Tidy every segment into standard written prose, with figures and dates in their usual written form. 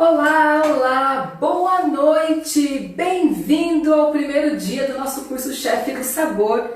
Olá, olá, boa noite, bem-vindo ao primeiro dia do nosso curso Chefe do Sabor.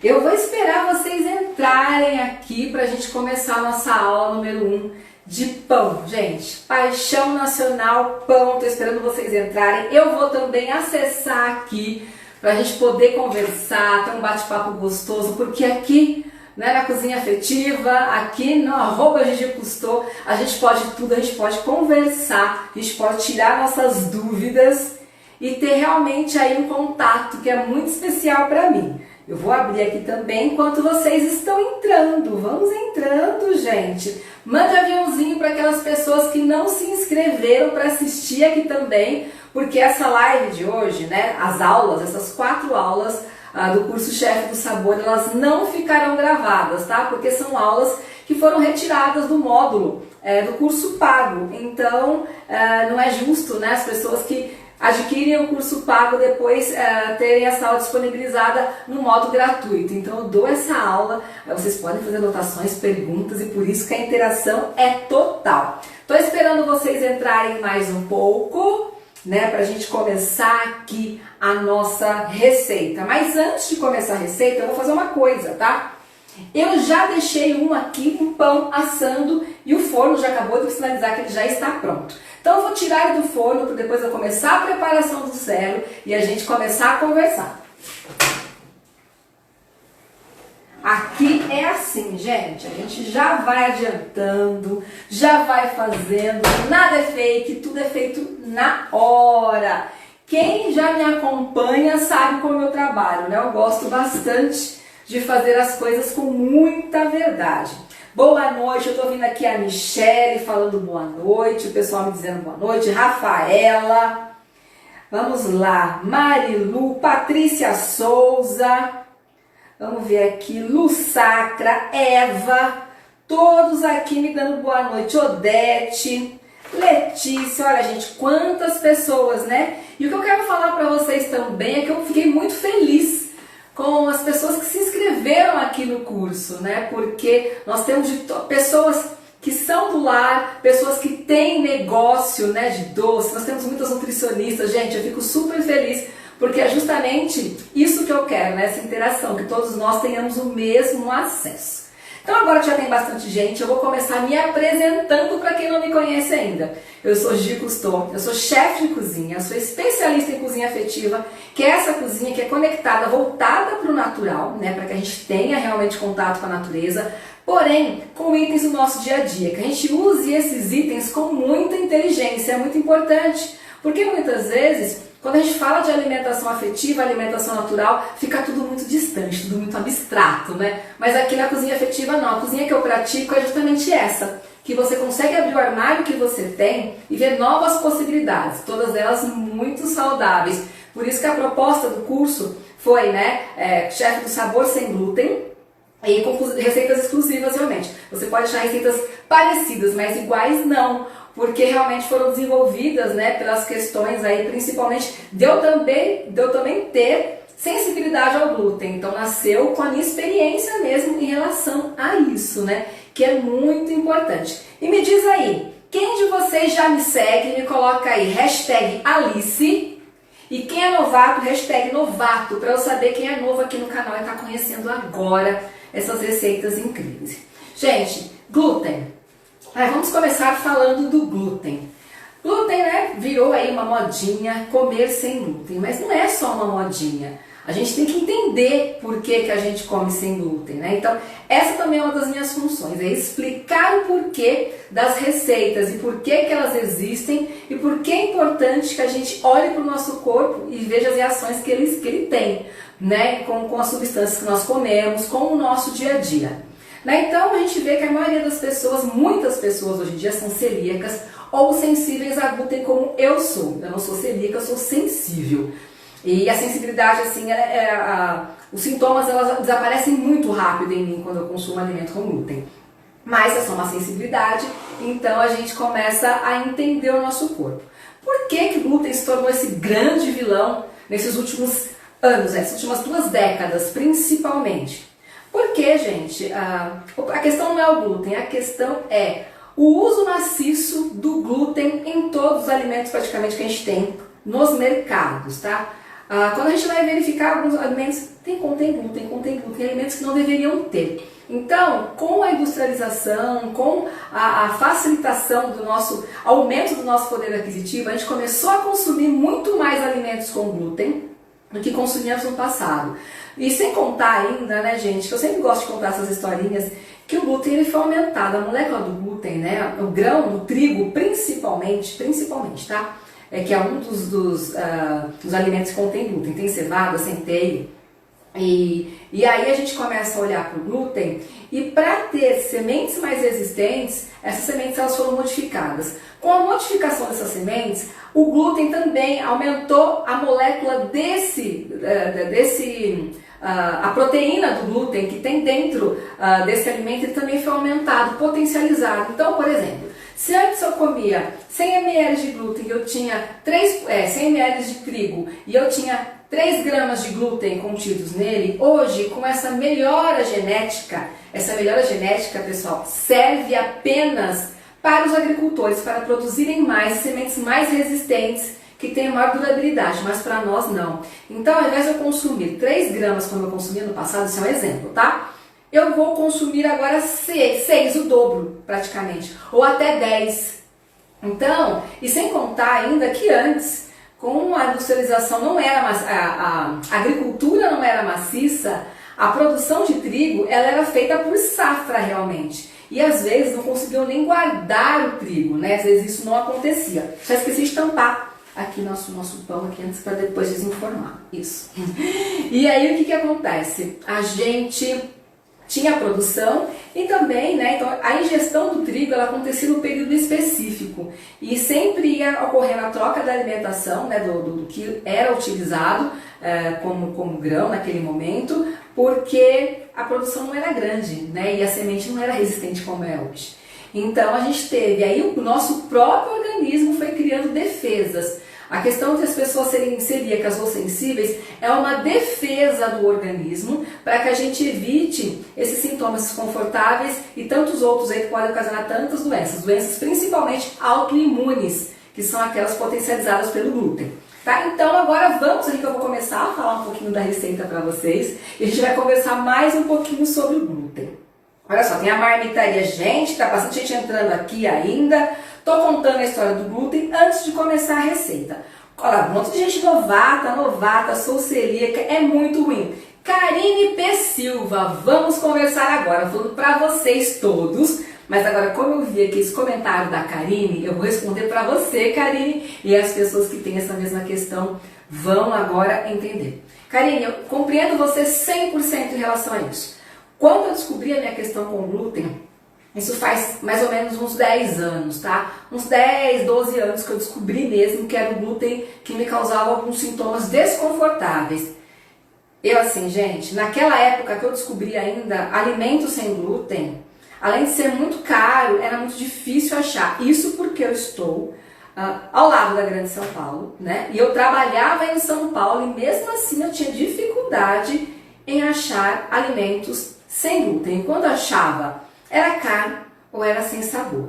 Eu vou esperar vocês entrarem aqui para a gente começar a nossa aula número 1 de pão. Gente, paixão nacional, pão, estou esperando vocês entrarem. Eu vou também acessar aqui para a gente poder conversar, ter um bate-papo gostoso, porque aqui na Cozinha Afetiva, aqui no @GigiCusto, a gente pode tudo, a gente pode conversar, a gente pode tirar nossas dúvidas e ter realmente aí um contato que é muito especial para mim. Eu vou abrir aqui também enquanto vocês estão entrando. Vamos entrando, gente. Mande aviãozinho para aquelas pessoas que não se inscreveram para assistir aqui também, porque essa live de hoje, né, as aulas, essas 4 aulas do curso Chefe do Sabor, elas não ficarão gravadas, tá? Porque são aulas que foram retiradas do módulo do curso pago. Então, não é justo, né, as pessoas que adquirem o curso pago depois terem essa aula disponibilizada no modo gratuito. Então, eu dou essa aula, vocês podem fazer anotações, perguntas, e por isso que a interação é total. Estou esperando vocês entrarem mais um pouco, né, para a gente começar aqui a nossa receita. Mas antes de começar a receita, eu vou fazer uma coisa, tá? Eu já deixei um pão assando e o forno já acabou de sinalizar que ele já está pronto. Então eu vou tirar ele do forno para depois eu começar a preparação do zero e a gente começar a conversar. Aqui é assim, gente, a gente já vai adiantando, já vai fazendo, nada é fake, tudo é feito na hora. Quem já me acompanha sabe como eu trabalho, né? Eu gosto bastante de fazer as coisas com muita verdade. Boa noite, eu tô vendo aqui a Michele falando boa noite, o pessoal me dizendo boa noite, Rafaela, vamos lá, Marilu, Patrícia Souza, vamos ver aqui, Lu Sacra, Eva, todos aqui me dando boa noite, Odete, Letícia, olha gente, quantas pessoas, né? E o que eu quero falar para vocês também é que eu fiquei muito feliz com as pessoas que se inscreveram aqui no curso, né? Porque nós temos pessoas que são do lar, pessoas que têm negócio, né, de doce, nós temos muitas nutricionistas, gente, eu fico super feliz, porque é justamente isso que eu quero, né? Essa interação, que todos nós tenhamos o mesmo acesso. Então agora que já tem bastante gente, eu vou começar me apresentando para quem não me conhece ainda. Eu sou Gigi Cousteau, eu sou chefe de cozinha, eu sou especialista em cozinha afetiva, que é essa cozinha que é conectada, voltada para o natural, né, para que a gente tenha realmente contato com a natureza, porém com itens do nosso dia a dia, que a gente use esses itens com muita inteligência, é muito importante, porque muitas vezes quando a gente fala de alimentação afetiva, alimentação natural, fica tudo muito distante, tudo muito abstrato, né? Mas aqui na cozinha afetiva não, a cozinha que eu pratico é justamente essa, que você consegue abrir o armário que você tem e ver novas possibilidades, todas elas muito saudáveis. Por isso que a proposta do curso foi, né, Chefe do Sabor sem glúten, e com receitas exclusivas realmente. Você pode achar receitas parecidas, mas iguais não, porque realmente foram desenvolvidas, né, pelas questões aí, principalmente de eu também ter sensibilidade ao glúten. Então nasceu com a minha experiência mesmo em relação a isso, né, que é muito importante. E me diz aí, quem de vocês já me segue, me coloca aí #Alice, e quem é novato, #novato, para eu saber quem é novo aqui no canal e está conhecendo agora essas receitas incríveis. Gente, glúten. Vamos começar falando do glúten. Glúten, né, virou aí uma modinha, comer sem glúten, mas não é só uma modinha. A gente tem que entender por que a gente come sem glúten, né? Então, essa também é uma das minhas funções, é explicar o porquê das receitas e por que elas existem e por que é importante que a gente olhe para o nosso corpo e veja as reações que ele tem, né, com as substâncias que nós comemos, com o nosso dia a dia. Né? Então a gente vê que a maioria das pessoas, muitas pessoas hoje em dia são celíacas ou sensíveis a glúten como eu sou. Eu não sou celíaca, eu sou sensível. E a sensibilidade, assim, os sintomas elas desaparecem muito rápido em mim quando eu consumo alimento com glúten. Mas é só uma sensibilidade, então a gente começa a entender o nosso corpo. Por que o glúten se tornou esse grande vilão nesses últimos anos, essas últimas 2 décadas principalmente? Porque, gente, a questão não é o glúten, a questão é o uso maciço do glúten em todos os alimentos praticamente que a gente tem nos mercados, tá? Quando a gente vai verificar alguns alimentos, contém glúten, alimentos que não deveriam ter. Então, com a industrialização, com a facilitação do nosso, aumento do nosso poder aquisitivo, a gente começou a consumir muito mais alimentos com glúten do que consumíamos no passado. E sem contar ainda, né, gente, que eu sempre gosto de contar essas historinhas, que o glúten ele foi aumentado, a molécula do glúten, né, o grão, o trigo, principalmente, tá? Que é um dos alimentos que contém glúten, tem cevada, centeio. E aí a gente começa a olhar para o glúten e para ter sementes mais resistentes, essas sementes elas foram modificadas. Com a modificação dessas sementes, o glúten também aumentou a molécula a proteína do glúten que tem dentro desse alimento ele também foi aumentado, potencializado. Então, por exemplo, se antes eu comia 100 ml de glúten e eu tinha 100 ml de trigo e eu tinha 3 gramas de glúten contidos nele, hoje com essa melhora genética, pessoal, serve apenas para os agricultores, para produzirem mais sementes mais resistentes, que tenham maior durabilidade, mas para nós não. Então, ao invés de eu consumir 3 gramas como eu consumia no passado, isso é um exemplo, tá? Eu vou consumir agora 6, o dobro praticamente, ou até 10. Então, e sem contar ainda que antes, com a industrialização não era a agricultura não era maciça, a produção de trigo ela era feita por safra realmente. E às vezes não conseguiam nem guardar o trigo, né? Às vezes isso não acontecia. Já esqueci de tampar aqui nosso pão aqui antes para depois desinformar. Isso. E aí o que acontece? A gente tinha a produção e também, né, então a ingestão do trigo ela acontecia num período específico e sempre ia ocorrendo a troca da alimentação, né, do que era utilizado como grão naquele momento, porque a produção não era grande, né, e a semente não era resistente como é hoje. Então a gente teve, aí o nosso próprio organismo foi criando defesas. A questão de as pessoas serem celíacas ou sensíveis é uma defesa do organismo para que a gente evite esses sintomas desconfortáveis e tantos outros aí que podem ocasionar tantas doenças principalmente autoimunes, que são aquelas potencializadas pelo glúten. Tá? Então agora vamos aqui que eu vou começar a falar um pouquinho da receita para vocês e a gente vai conversar mais um pouquinho sobre o glúten. Olha só, tem a marmitaria, gente, tá bastante gente entrando aqui ainda. Tô contando a história do glúten antes de começar a receita. Olha, um monte de gente novata, sou celíaca, é muito ruim. Karine P. Silva, vamos conversar agora, falando pra vocês todos. Mas agora, como eu vi aqui esse comentário da Karine, eu vou responder pra você, Karine, e as pessoas que têm essa mesma questão vão agora entender. Karine, eu compreendo você 100% em relação a isso. Quando eu descobri a minha questão com o glúten, isso faz mais ou menos uns 10 anos, tá? Uns 10, 12 anos que eu descobri mesmo que era o glúten que me causava alguns sintomas desconfortáveis. Eu assim, gente, naquela época que eu descobri ainda alimentos sem glúten, além de ser muito caro, era muito difícil achar. Isso porque eu estou ao lado da Grande São Paulo, né? E eu trabalhava em São Paulo e mesmo assim eu tinha dificuldade em achar alimentos sem glúten. E quando achava, era caro ou era sem sabor,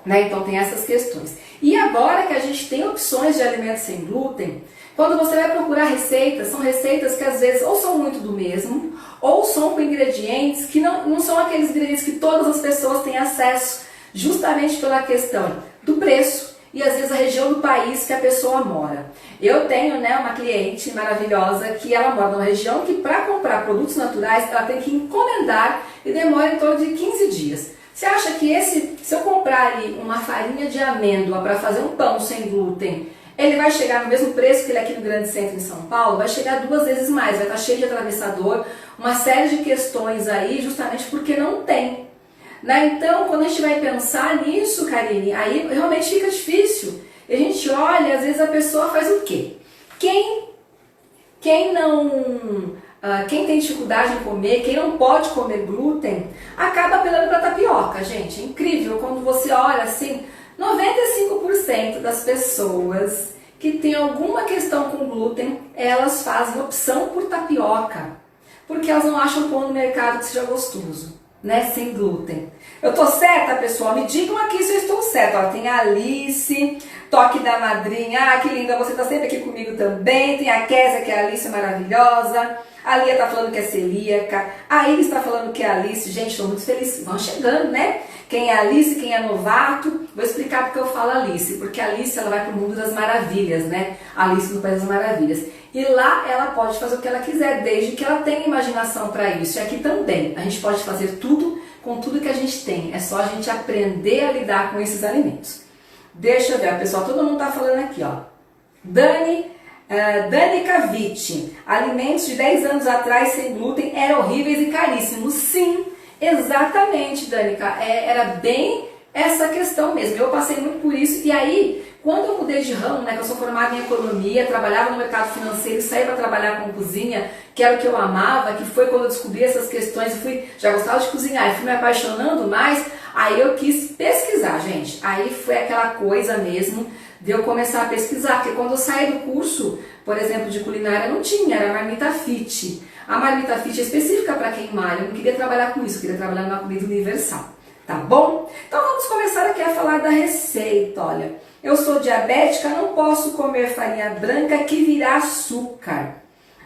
né? Então tem essas questões. E agora que a gente tem opções de alimentos sem glúten, quando você vai procurar receitas, são receitas que às vezes ou são muito do mesmo, ou são com ingredientes que não são aqueles ingredientes que todas as pessoas têm acesso, justamente pela questão do preço e às vezes a região do país que a pessoa mora. Eu tenho, né, uma cliente maravilhosa que ela mora numa região que para comprar produtos naturais ela tem que encomendar e demora em torno de 15 dias. Você acha que se eu comprar ali uma farinha de amêndoa para fazer um pão sem glúten, ele vai chegar no mesmo preço que ele aqui no Grande Centro em São Paulo? Vai chegar 2 vezes mais, vai estar cheio de atravessador, uma série de questões aí justamente porque não tem. Né? Então, quando a gente vai pensar nisso, Karine, aí realmente fica difícil. E a gente olha, às vezes a pessoa faz o quê? Quem tem dificuldade em comer, quem não pode comer glúten, acaba apelando para tapioca, gente. É incrível quando você olha assim, 95% das pessoas que têm alguma questão com glúten, elas fazem opção por tapioca, porque elas não acham pão no mercado que seja gostoso. né, sem glúten. Eu tô certa, pessoal? Me digam aqui se eu estou certa. Ó, tem a Alice, toque da madrinha. Ah, que linda, você tá sempre aqui comigo também. Tem a Késia, que é a Alice maravilhosa. A Lia tá falando que é celíaca. A Iris tá falando que é a Alice. Gente, tô muito feliz. Vão chegando, né? Quem é a Alice, quem é novato. Vou explicar porque eu falo Alice. Porque a Alice, ela vai pro mundo das maravilhas, né? Alice no País das Maravilhas. E lá ela pode fazer o que ela quiser, desde que ela tenha imaginação para isso. E aqui também, a gente pode fazer tudo com tudo que a gente tem. É só a gente aprender a lidar com esses alimentos. Deixa eu ver, pessoal, todo mundo tá falando aqui, ó. Dani Cavite, alimentos de 10 anos atrás sem glúten eram horríveis e caríssimos. Sim, exatamente, Danica, era bem essa questão mesmo. Eu passei muito por isso e aí, quando eu mudei de ramo, né, que eu sou formada em economia, trabalhava no mercado financeiro e saí para trabalhar com cozinha, que era o que eu amava, que foi quando eu descobri essas questões e já gostava de cozinhar e fui me apaixonando mais, aí eu quis pesquisar, gente. Aí foi aquela coisa mesmo de eu começar a pesquisar, porque quando eu saí do curso, por exemplo, de culinária, não tinha, era a marmita fit. A marmita fit é específica para quem malha, eu não queria trabalhar com isso, eu queria trabalhar numa comida universal, tá bom? Então vamos começar aqui a falar da receita, olha. Eu sou diabética, não posso comer farinha branca que virá açúcar.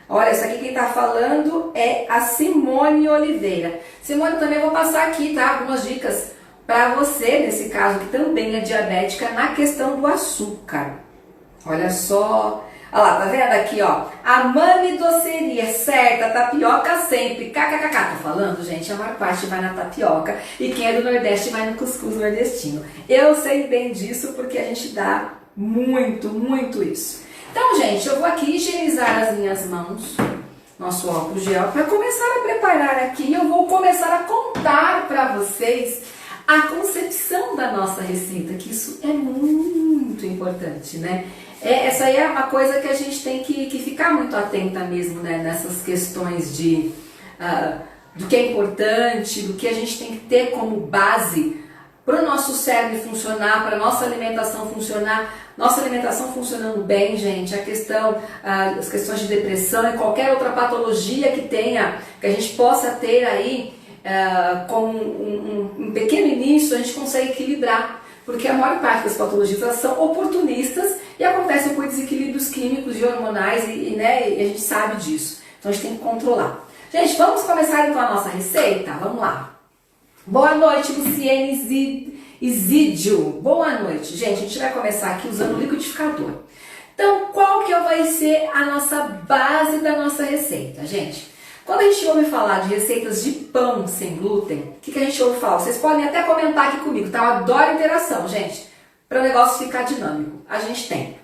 Olha, isso aqui quem tá falando é a Simone Oliveira. Simone, também vou passar aqui, tá? Algumas dicas para você, nesse caso, que também é diabética, na questão do açúcar. Olha só. Olha lá, tá vendo aqui, ó? A Mami Doceria, certa, tapioca sempre. KKKK, tô falando, gente, a maior parte vai na tapioca. E quem é do Nordeste vai no cuscuz nordestino. Eu sei bem disso porque a gente dá muito isso. Então, gente, eu vou aqui higienizar as minhas mãos, nosso álcool gel, para começar a preparar aqui. Eu vou começar a contar para vocês a concepção da nossa receita, que isso é muito importante, né? Essa aí é uma coisa que a gente tem que ficar muito atenta mesmo, né? Nessas questões do que é importante, do que a gente tem que ter como base para o nosso cérebro funcionar, para a nossa alimentação funcionar. Nossa alimentação funcionando bem, gente, as questões de depressão e qualquer outra patologia que tenha, que a gente possa ter aí, com um pequeno início, a gente consegue equilibrar, porque a maior parte das patologias elas são oportunistas e acontecem por desequilíbrios químicos e hormonais né, e a gente sabe disso, então a gente tem que controlar. Gente, vamos começar então a nossa receita? Vamos lá. Boa noite, Luciene Isidio. Boa noite. Gente, a gente vai começar aqui usando o liquidificador. Então, qual que vai ser a nossa base da nossa receita, gente? Quando a gente ouve falar de receitas de pão sem glúten, o que a gente ouve falar? Vocês podem até comentar aqui comigo, tá? Eu adoro interação, gente, para o negócio ficar dinâmico. A gente tem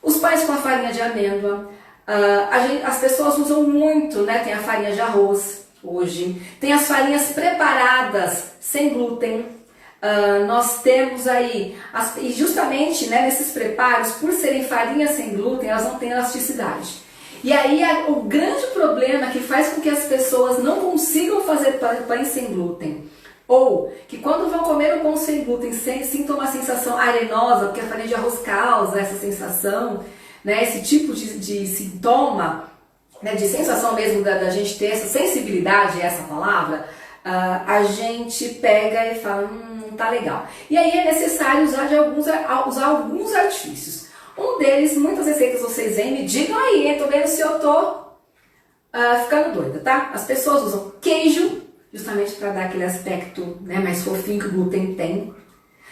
os pães com a farinha de amêndoa, as pessoas usam muito, né? Tem a farinha de arroz hoje, tem as farinhas preparadas sem glúten. Nós temos aí, e justamente, né, nesses preparos, por serem farinhas sem glúten, elas não têm elasticidade. E aí o grande problema que faz com que as pessoas não consigam fazer pães sem glúten, ou que quando vão comer um pão sem glúten sintam uma sensação arenosa, porque a farinha de arroz causa essa sensação, né, esse tipo de sintoma, né, de sensação mesmo da gente ter essa sensibilidade, essa palavra, a gente pega e fala, não tá legal. E aí é necessário usar alguns artifícios. Um deles, muitas receitas vocês veem, me digam aí, eu tô vendo se eu tô ficando doida, tá? As pessoas usam queijo, justamente para dar aquele aspecto, né, mais fofinho que o glúten tem.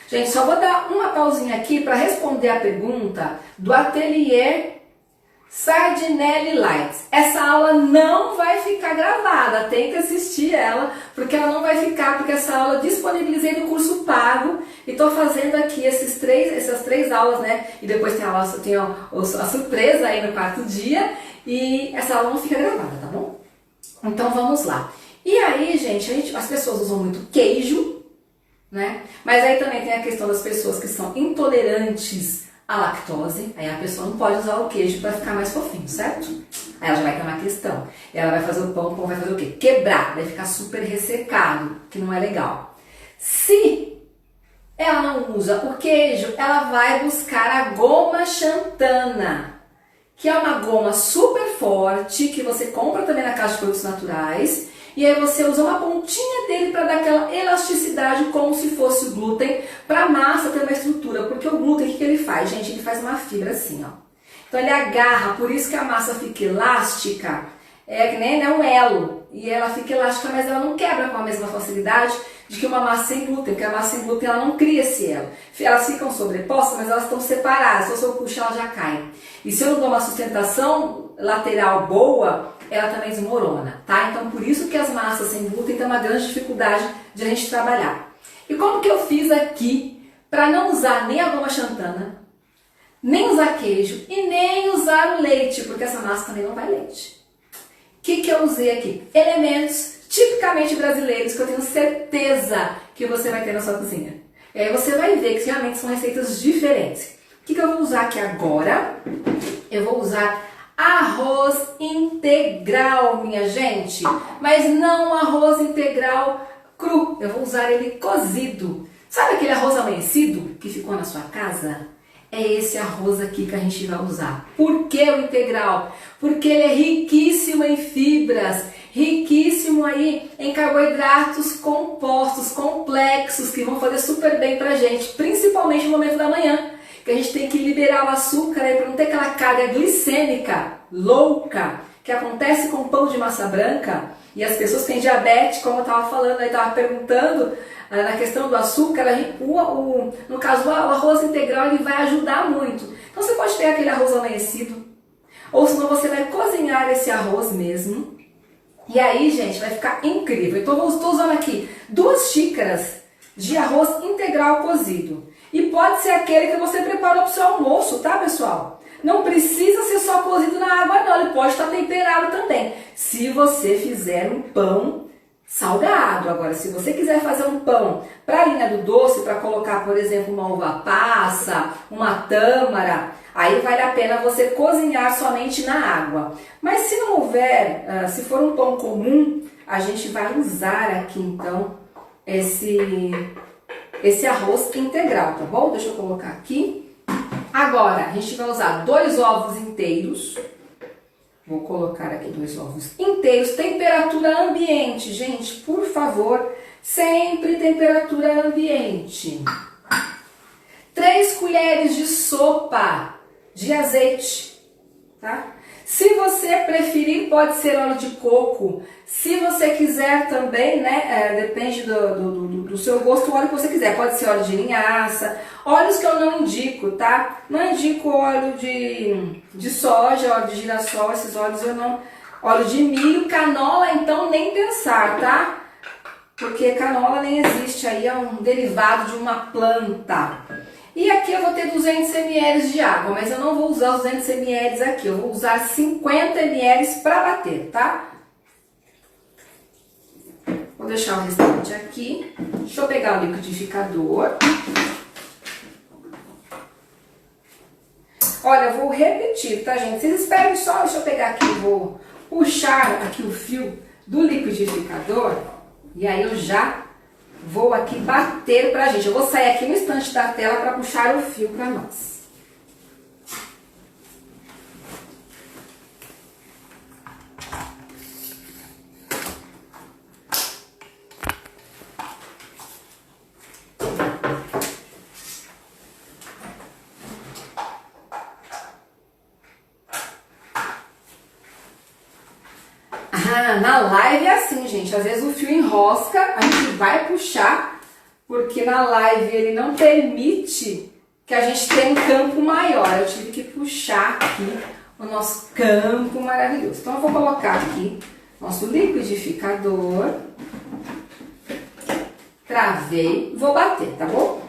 Gente, só vou dar uma pausinha aqui para responder a pergunta do Ateliê Sardinelli Lights. Essa aula não vai ficar gravada, tem que assistir ela, porque ela não vai ficar, porque essa aula eu disponibilizei no curso pago e estou fazendo aqui essas três aulas, né? E depois tem a surpresa aí no quarto dia e essa aula não fica gravada, tá bom? Então vamos lá. E aí, gente, as pessoas usam muito queijo, né? Mas aí também tem a questão das pessoas que são intolerantes a lactose, aí a pessoa não pode usar o queijo para ficar mais fofinho, certo? Aí ela já vai ter uma questão. Ela vai fazer o pão vai fazer o quê? Quebrar, vai ficar super ressecado, que não é legal. Se ela não usa o queijo, ela vai buscar a goma xantana, que é uma goma super forte, que você compra também na caixa de produtos naturais, E aí você usa uma pontinha dele para dar aquela elasticidade como se fosse o glúten, para a massa ter uma estrutura, porque o glúten, o que ele faz? Gente, ele faz uma fibra assim, ó. Então ele agarra, por isso que a massa fica elástica, é que nem um elo, e ela fica elástica, mas ela não quebra com a mesma facilidade de que uma massa sem glúten, porque a massa sem glúten ela não cria esse elo. Elas ficam sobrepostas, mas elas estão separadas, então se eu puxo ela já cai. E se eu não dou uma sustentação lateral boa, ela também desmorona, tá? Então por isso que as massas sem glúten têm uma grande dificuldade de a gente trabalhar. E como que eu fiz aqui para não usar nem a goma xantana, nem usar queijo e nem usar o leite, porque essa massa também não vai leite. O que eu usei aqui? Elementos tipicamente brasileiros que eu tenho certeza que você vai ter na sua cozinha. E aí você vai ver que realmente são receitas diferentes. O que eu vou usar aqui agora? Eu vou usar arroz integral, minha gente. Mas não arroz integral cru. Eu vou usar ele cozido. Sabe aquele arroz amanhecido que ficou na sua casa? É esse arroz aqui que a gente vai usar. Por que o integral? Porque ele é riquíssimo em fibras, riquíssimo aí em carboidratos compostos, complexos, que vão fazer super bem pra gente, principalmente no momento da manhã, que a gente tem que liberar o açúcar aí para não ter aquela carga glicêmica louca que acontece com pão de massa branca. E as pessoas que têm diabetes, como eu estava falando, aí estava perguntando na questão do açúcar, no caso o arroz integral ele vai ajudar muito. Então você pode ter aquele arroz amanhecido, ou senão você vai cozinhar esse arroz mesmo. E aí, gente, vai ficar incrível. Então eu estou usando aqui 2 xícaras de arroz integral cozido. E pode ser aquele que você preparou para o seu almoço, tá, pessoal? Não precisa ser só cozido na água, não. Ele pode estar temperado também. Se você fizer um pão salgado. Agora, se você quiser fazer um pão para a linha do doce, para colocar, por exemplo, uma uva passa, uma tâmara, aí vale a pena você cozinhar somente na água. Mas se não houver, se for um pão comum, a gente vai usar aqui, então, esse arroz integral, tá bom? Deixa eu colocar aqui. Agora, a gente vai usar 2 ovos inteiros. Vou colocar aqui 2 ovos inteiros. Temperatura ambiente, gente, por favor, sempre temperatura ambiente. 3 colheres de sopa de azeite, tá? Se você preferir, pode ser óleo de coco. Se você quiser também, né, depende do seu gosto, o óleo que você quiser. Pode ser óleo de linhaça, óleos que eu não indico, tá? Não indico óleo de soja, óleo de girassol, esses óleos eu não... Óleo de milho, canola, então nem pensar, tá? Porque canola nem existe, aí é um derivado de uma planta. E aqui eu vou ter 200 ml de água, mas eu não vou usar os 200 ml aqui, eu vou usar 50 ml para bater, tá? Vou deixar o restante aqui. Deixa eu pegar o liquidificador. Olha, eu vou repetir, tá, gente? Vocês esperem só, deixa eu pegar aqui, vou puxar aqui o fio do liquidificador e aí eu já vou aqui bater pra gente. Eu vou sair aqui no instante da tela para puxar o fio para nós. Na live é assim, gente, às vezes o fio enrosca, a gente vai puxar, porque na live ele não permite que a gente tenha um campo maior. Eu tive que puxar aqui o nosso campo maravilhoso. Então eu vou colocar aqui nosso liquidificador, travei, vou bater, tá bom?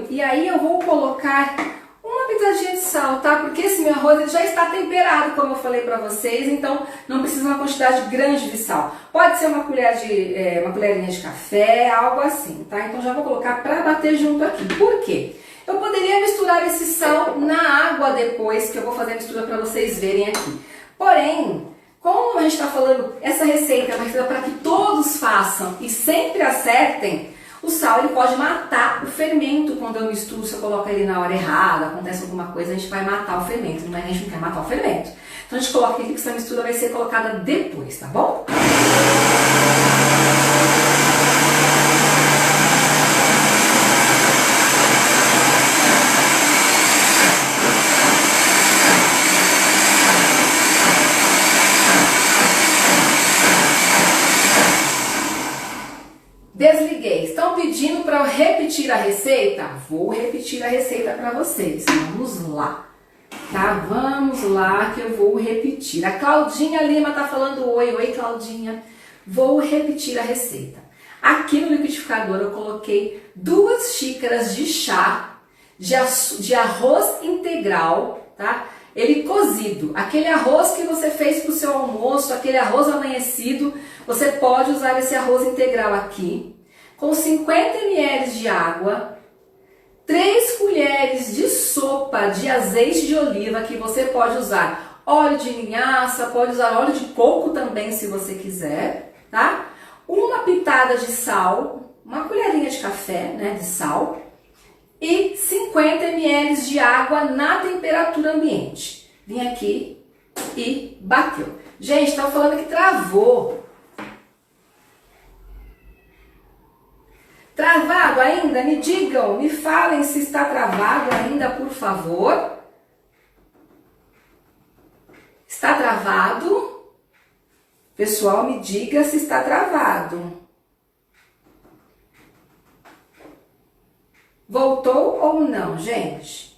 E aí eu vou colocar uma pitadinha de sal, tá? Porque esse meu arroz ele já está temperado, como eu falei pra vocês, então não precisa uma quantidade grande de sal. Pode ser uma colherinha de café, algo assim, tá? Então já vou colocar pra bater junto aqui. Por quê? Eu poderia misturar esse sal na água depois, que eu vou fazer a mistura para vocês verem aqui. Porém, como a gente está falando, essa receita é uma receita para que todos façam e sempre acertem, o sal ele pode matar o fermento quando eu misturo, se eu coloco ele na hora errada, acontece alguma coisa, a gente vai matar o fermento, a gente não quer matar o fermento. Então a gente coloca aqui que essa mistura vai ser colocada depois, tá bom? Desliguei. Estão pedindo para eu repetir a receita? Vou repetir a receita para vocês. Vamos lá. Tá? Vamos lá que eu vou repetir. A Claudinha Lima tá falando oi. Oi, Claudinha. Vou repetir a receita. Aqui no liquidificador eu coloquei 2 xícaras de chá de arroz integral, tá? Ele cozido. Aquele arroz que você fez para o seu almoço, aquele arroz amanhecido, você pode usar esse arroz integral aqui, com 50 ml de água, 3 colheres de sopa de azeite de oliva, que você pode usar óleo de linhaça, pode usar óleo de coco também, se você quiser, tá? Uma pitada de sal, uma colherinha de café, né, de sal, e 50 ml de água na temperatura ambiente. Vim aqui e bateu. Gente, estão falando que travou. Travado ainda? Me digam, me falem se está travado ainda, por favor. Está travado? Pessoal, me diga se está travado. Voltou ou não, gente?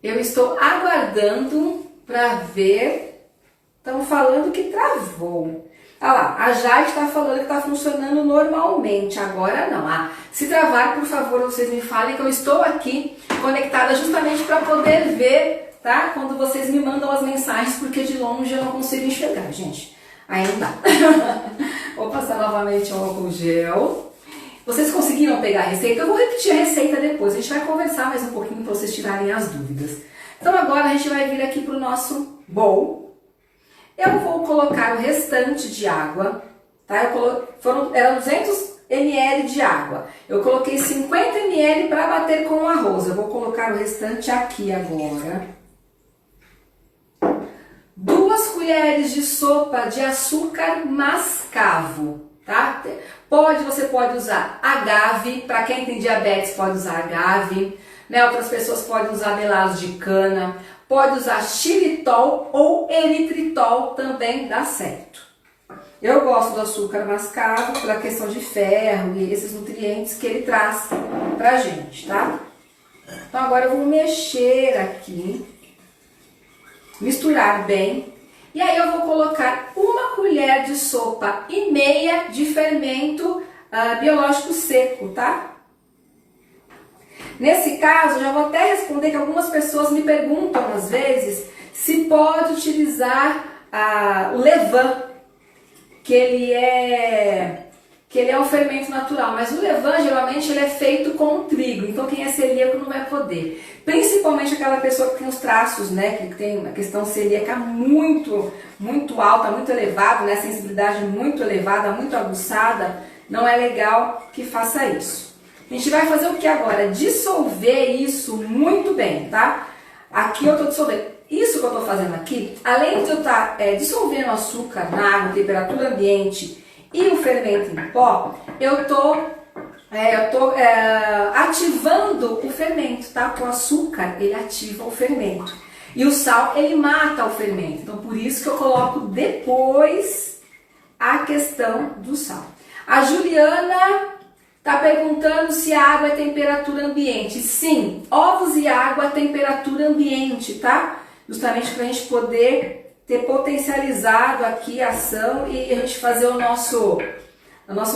Eu estou aguardando para ver. Estão falando que travou. Olha lá, a Jade está falando que está funcionando normalmente. Agora não. Se travar, por favor, vocês me falem que eu estou aqui conectada justamente para poder ver, tá? Quando vocês me mandam as mensagens, porque de longe eu não consigo enxergar, gente. Aí não dá. Vou passar novamente o álcool gel. Vocês conseguiram pegar a receita? Eu vou repetir a receita depois. A gente vai conversar mais um pouquinho para vocês tirarem as dúvidas. Então agora a gente vai vir aqui para o nosso bowl. Eu vou colocar o restante de água. Tá? Eram 200 ml de água. Eu coloquei 50 ml para bater com o arroz. Eu vou colocar o restante aqui agora. 2 colheres de sopa de açúcar mascavo, tá? Você pode usar agave, para quem tem diabetes pode usar agave, né? Outras pessoas podem usar melaço de cana, pode usar xilitol ou eritritol, também dá certo. Eu gosto do açúcar mascavo pela questão de ferro e esses nutrientes que ele traz pra gente, tá? Então agora eu vou mexer aqui. Misturar bem, e aí eu vou colocar 1 colher de sopa e meia de fermento biológico seco, tá? Nesse caso, já vou até responder que algumas pessoas me perguntam às vezes se pode utilizar o levain, que ele é um fermento natural, mas o levain geralmente ele é feito com trigo, então quem é celíaco não vai poder. Principalmente aquela pessoa que tem os traços, né, que tem uma questão celíaca muito alta, muito elevada, né, sensibilidade muito elevada, muito aguçada, não é legal que faça isso. A gente vai fazer o que agora? Dissolver isso muito bem, tá? Aqui eu estou dissolvendo. Isso que eu estou fazendo aqui, além de eu estar dissolvendo o açúcar na água, temperatura ambiente e o fermento em pó, eu tô ativando o fermento, tá? Porque o açúcar, ele ativa o fermento. E o sal, ele mata o fermento. Então, por isso que eu coloco depois a questão do sal. A Juliana tá perguntando se a água é temperatura ambiente. Sim, ovos e água é temperatura ambiente, tá? Justamente para a gente poder ter potencializado aqui a ação e a gente fazer o nosso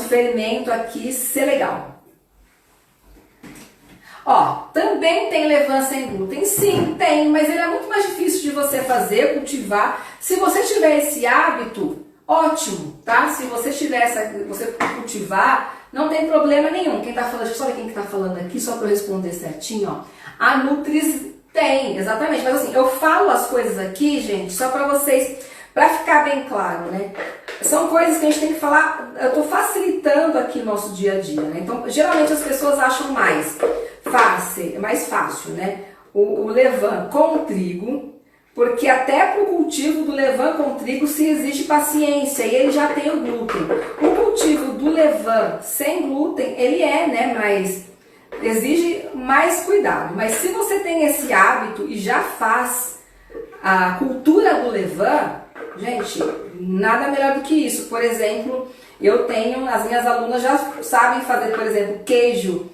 fermento aqui ser legal. Ó, também tem levain sem glúten? Sim, tem, mas ele é muito mais difícil de você fazer, cultivar. Se você tiver esse hábito, ótimo, tá? Se você tiver você cultivar, Não tem problema nenhum. Quem tá falando, deixa eu só ver quem que tá falando aqui, só para eu responder certinho, ó. A Nutris tem, exatamente. Mas assim, eu falo as coisas aqui, gente, só para vocês, para ficar bem claro, né? São coisas que a gente tem que falar, eu tô facilitando aqui o nosso dia a dia, né? Então, geralmente as pessoas acham mais fácil, né? O levain com trigo, porque até para o cultivo do levain com trigo se exige paciência e ele já tem o glúten. O cultivo do levain sem glúten, ele né, mas exige mais cuidado. Mas se você tem esse hábito e já faz a cultura do levain, gente, nada melhor do que isso. Por exemplo, as minhas alunas já sabem fazer, por exemplo, queijo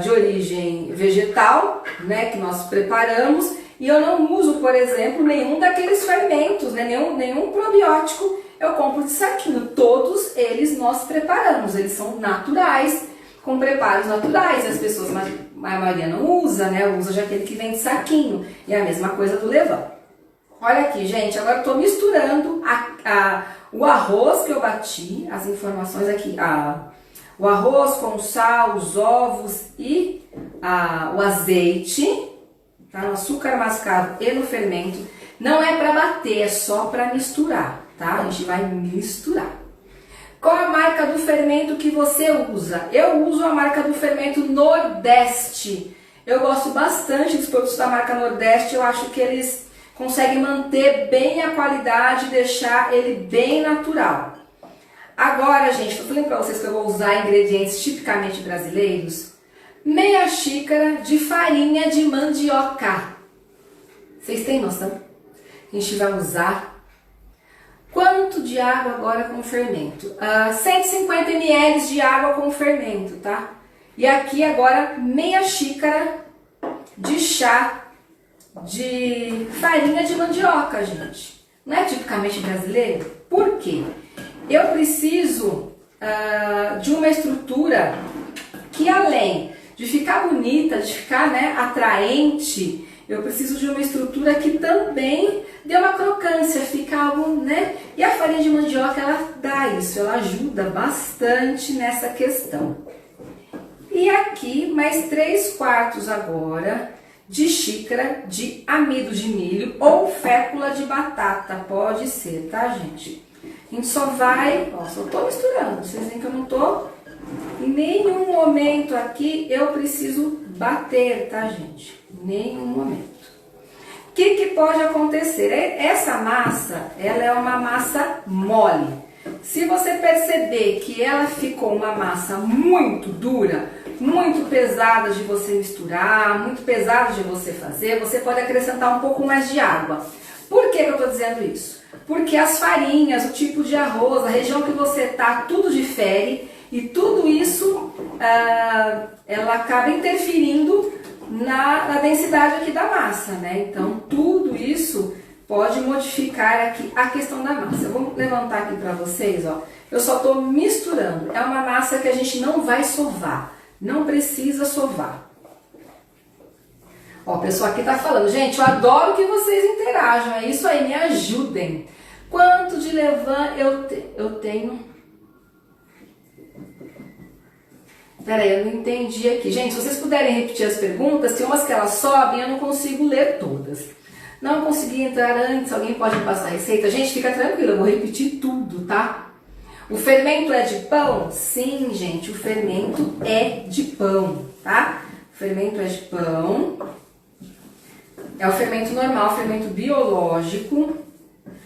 de origem vegetal, né, que nós preparamos, e eu não uso, por exemplo, nenhum daqueles fermentos, né, nenhum probiótico eu compro de saquinho. Todos eles nós preparamos, eles são naturais, com preparos naturais. As pessoas, a maioria não usa, né, usa já aquele que vem de saquinho, e a mesma coisa do levain. Olha aqui, gente, agora eu estou misturando o arroz que eu bati, as informações aqui, o arroz com sal, os ovos e o azeite, tá? No açúcar mascavo e no fermento. Não é para bater, é só para misturar, tá? A gente vai misturar. Qual a marca do fermento que você usa? Eu uso a marca do fermento Nordeste. Eu gosto bastante dos produtos da marca Nordeste, eu acho que eles conseguem manter bem a qualidade e deixar ele bem natural. Agora, gente, eu falei para vocês que eu vou usar ingredientes tipicamente brasileiros. Meia xícara de farinha de mandioca. Vocês têm noção? A gente vai usar quanto de água agora com fermento? 150 ml de água com fermento, tá? E aqui agora meia xícara de chá de farinha de mandioca, gente. Não é tipicamente brasileiro? Por quê? Eu preciso de uma estrutura que, além de ficar bonita, de ficar, né, atraente, eu preciso de uma estrutura que também dê uma crocância, fica algo, né? E a farinha de mandioca, ela dá isso, ela ajuda bastante nessa questão. E aqui, mais 3/4 agora de xícara de amido de milho ou fécula de batata, pode ser, tá, gente? A gente só vai, ó, só tô misturando, vocês veem que eu não tô, em nenhum momento aqui eu preciso bater, tá, gente? Em nenhum momento. O que pode acontecer? Essa massa, ela é uma massa mole. Se você perceber que ela ficou uma massa muito dura, muito pesada de você misturar, muito pesada de você fazer, você pode acrescentar um pouco mais de água. Por que eu estou dizendo isso? Porque as farinhas, o tipo de arroz, a região que você tá, tudo difere e tudo isso ela acaba interferindo na densidade aqui da massa, né? Então tudo isso pode modificar aqui a questão da massa. Eu vou levantar aqui para vocês, ó. Eu só estou misturando. É uma massa que a gente não vai sovar. Não precisa sovar. Ó, o pessoal aqui tá falando, gente, eu adoro que vocês interajam, é isso aí, me ajudem. Quanto de levain eu tenho? Peraí, eu não entendi aqui. Gente, se vocês puderem repetir as perguntas, tem umas que elas sobem, eu não consigo ler todas. Não consegui entrar antes, alguém pode me passar a receita? Gente, fica tranquilo, eu vou repetir tudo, tá? O fermento é de pão? Sim, gente, o fermento é de pão, tá? O fermento é de pão. É o fermento normal, o fermento biológico,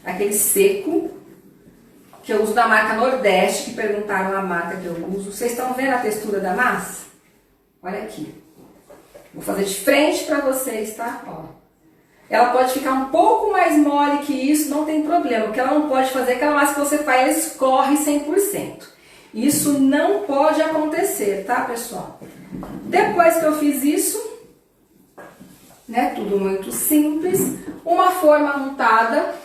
aquele seco, que eu uso da marca Nordeste, que perguntaram a marca que eu uso. Vocês estão vendo a textura da massa? Olha aqui. Vou fazer de frente para vocês, tá? Ó. Ela pode ficar um pouco mais mole que isso, não tem problema. O que ela não pode fazer é aquela massa que você faz, ela escorre 100%. Isso não pode acontecer, tá, pessoal? Depois que eu fiz isso, né, tudo muito simples, uma forma montada,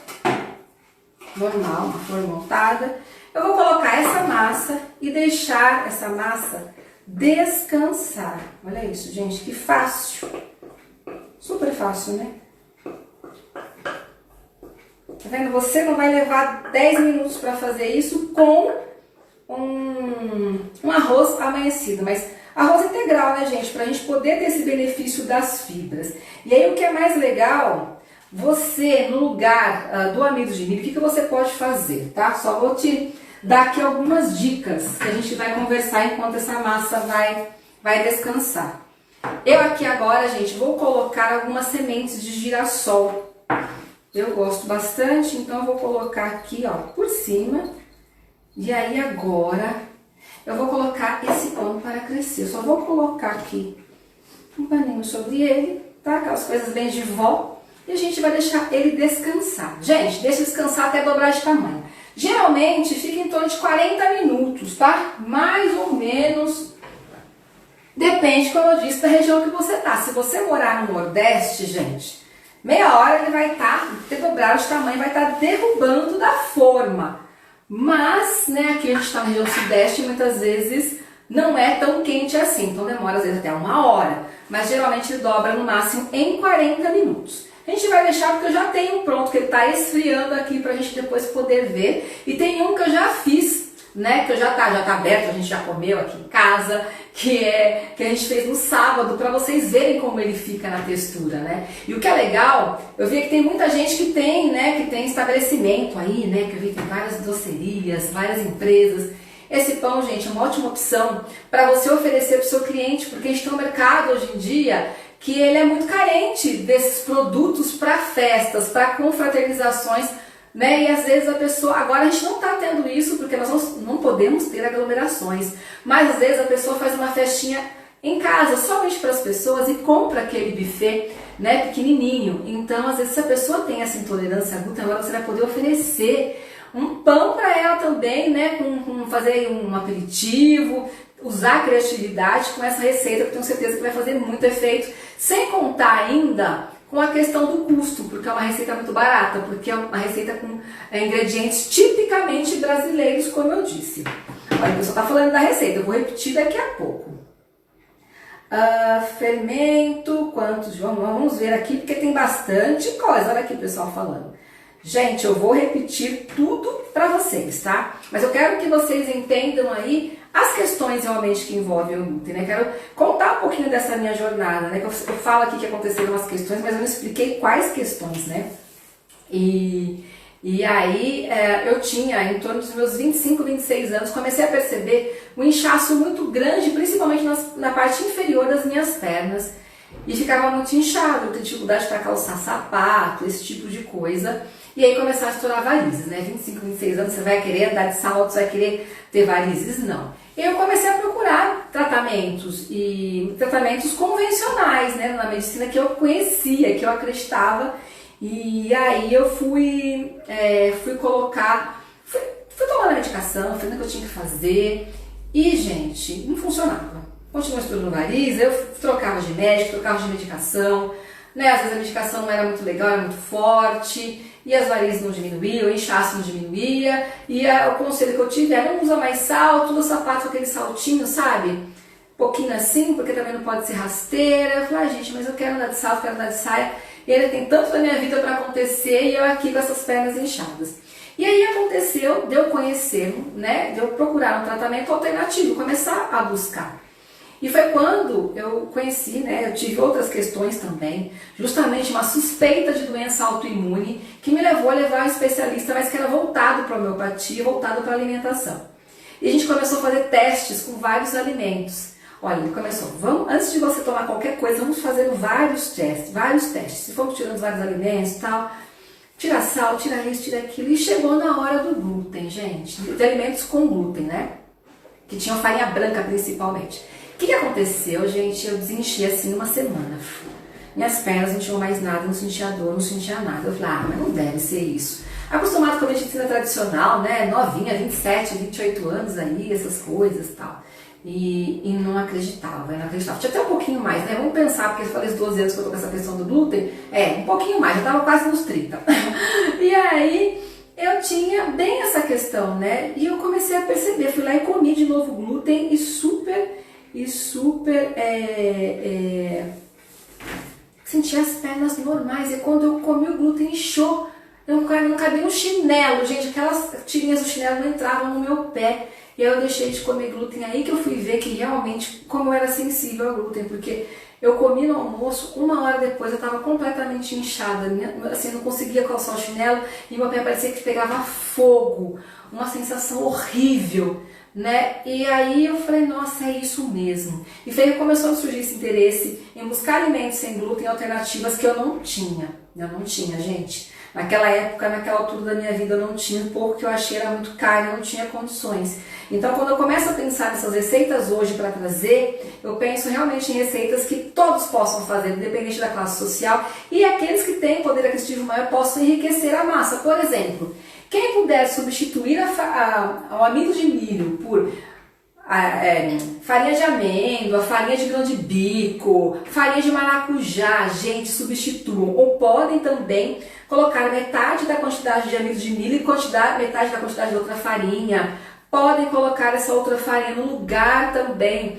normal, uma forma montada, eu vou colocar essa massa e deixar essa massa descansar. Olha isso, gente, que fácil. Super fácil, né? Tá vendo? Você não vai levar 10 minutos para fazer isso com um arroz amanhecido, mas arroz integral, né, gente? Pra gente poder ter esse benefício das fibras. E aí o que é mais legal, você no lugar do amido de milho, o que você pode fazer, tá? Só vou te dar aqui algumas dicas que a gente vai conversar enquanto essa massa vai descansar. Eu aqui agora, gente, vou colocar algumas sementes de girassol. Eu gosto bastante, então eu vou colocar aqui, ó, por cima. E aí agora eu vou colocar esse pão para crescer. Eu só vou colocar aqui um paninho sobre ele, tá? Aquelas coisas bem de vó. E a gente vai deixar ele descansar. Gente, deixa descansar até dobrar de tamanho. Geralmente fica em torno de 40 minutos, tá? Mais ou menos. Depende, como eu disse, da região que você tá. Se você morar no Nordeste, gente, meia hora ele vai ter dobrado de tamanho, vai estar derrubando da forma. Mas, né, aqui a gente está na região Sudeste e muitas vezes não é tão quente assim. Então demora às vezes até uma hora. Mas geralmente ele dobra no máximo em 40 minutos. A gente vai deixar porque eu já tenho um pronto, que ele está esfriando aqui pra gente depois poder ver. E tem um que eu já fiz, né, que já tá aberto, a gente já comeu aqui em casa, que a gente fez no sábado, para vocês verem como ele fica na textura, né? E o que é legal, eu vi que tem muita gente que tem, né, que tem estabelecimento aí, né, que eu vi que tem várias docerias, várias empresas. Esse pão, gente, é uma ótima opção para você oferecer para o seu cliente, porque a gente tem um mercado hoje em dia que ele é muito carente desses produtos para festas, para confraternizações, né? E às vezes a pessoa, agora a gente não está tendo isso porque nós não podemos ter aglomerações, mas às vezes a pessoa faz uma festinha em casa, somente para as pessoas, e compra aquele buffet, né, pequenininho. Então às vezes se a pessoa tem essa intolerância à glúten, agora você vai poder oferecer um pão para ela também, né, com fazer um aperitivo, usar a criatividade com essa receita, que eu tenho certeza que vai fazer muito efeito, sem contar ainda com a questão do custo, porque é uma receita muito barata, porque é uma receita com ingredientes tipicamente brasileiros, como eu disse. Olha, o pessoal está falando da receita, eu vou repetir daqui a pouco. Fermento, quantos? Vamos ver aqui, porque tem bastante coisa. Olha aqui o pessoal falando. Gente, eu vou repetir tudo para vocês, tá? Mas eu quero que vocês entendam aí as questões realmente que envolvem o glúten, né? Quero contar um pouquinho dessa minha jornada, né? Que eu falo aqui que aconteceram umas questões, mas eu não expliquei quais questões, né? E aí eu tinha, em torno dos meus 25, 26 anos, comecei a perceber um inchaço muito grande, principalmente na parte inferior das minhas pernas. E ficava muito inchado, eu tinha dificuldade para calçar sapato, esse tipo de coisa. E aí começaram a estourar varizes, né? 25, 26 anos, você vai querer andar de salto, você vai querer ter varizes? Não. E eu comecei a procurar tratamentos, e tratamentos convencionais, né? Na medicina que eu conhecia, que eu acreditava. E aí eu fui tomando a medicação, fazendo o que eu tinha que fazer. E, gente, não funcionava. Continuou estourando variz, eu trocava de médico, trocava de medicação, né? Às vezes a medicação não era muito legal, era muito forte, e as varizes não diminuíam, o inchaço não diminuía, e o conselho que eu tive era: não usa mais salto, usa sapato com aquele saltinho, sabe? Pouquinho assim, porque também não pode ser rasteira. Eu falei: gente, mas eu quero andar de salto, quero andar de saia, e ainda tem tanto da minha vida para acontecer, e eu aqui com essas pernas inchadas. E aí aconteceu de eu conhecer, né, de eu procurar um tratamento alternativo, começar a buscar. E foi quando eu conheci, né, eu tive outras questões também, justamente uma suspeita de doença autoimune, que me levou a levar um especialista, mas que era voltado para a homeopatia, voltado para a alimentação. E a gente começou a fazer testes com vários alimentos. Olha, ele começou: antes de você tomar qualquer coisa, vamos fazer vários testes. Se for tirando vários alimentos e tal, tira sal, tira isso, tira aquilo. E chegou na hora do glúten, gente, de alimentos com glúten, né, que tinham farinha branca principalmente. O que aconteceu, gente? Eu desinchi assim numa semana. Minhas pernas não tinham mais nada, não sentia dor, não sentia nada. Eu falei: mas não deve ser isso. Acostumado com a medicina tradicional, né? Novinha, 27, 28 anos aí, essas coisas e tal. E não acreditava, eu não acreditava. Tinha até um pouquinho mais, né? Vamos pensar, porque eu falei 12 anos que eu tô com essa questão do glúten. Um pouquinho mais, eu tava quase nos 30. E aí eu tinha bem essa questão, né? E eu comecei a perceber, fui lá e comi de novo glúten senti as pernas normais. E quando eu comi o glúten, inchou. não cabia um chinelo, gente, aquelas tirinhas do chinelo não entravam no meu pé. E aí eu deixei de comer glúten, aí que eu fui ver que realmente como eu era sensível ao glúten, porque eu comi no almoço, 1 hora depois eu estava completamente inchada, assim, não conseguia calçar o chinelo e meu pé parecia que pegava fogo, uma sensação horrível, né? E aí eu falei, nossa, é isso mesmo. E foi que começou a surgir esse interesse em buscar alimentos sem glúten, alternativas que eu não tinha, gente. Naquela época, naquela altura da minha vida, eu não tinha, porque eu achei era muito caro, eu não tinha condições. Então, quando eu começo a pensar nessas receitas hoje para trazer, eu penso realmente em receitas que todos possam fazer, independente da classe social, e aqueles que têm poder aquisitivo maior possam enriquecer a massa. Por exemplo, quem puder substituir o amido de milho por farinha de amêndoa, farinha de grão de bico, farinha de maracujá, gente, substituam. Ou podem também colocar metade da quantidade de amido de milho e metade da quantidade de outra farinha. Podem colocar essa outra farinha no lugar também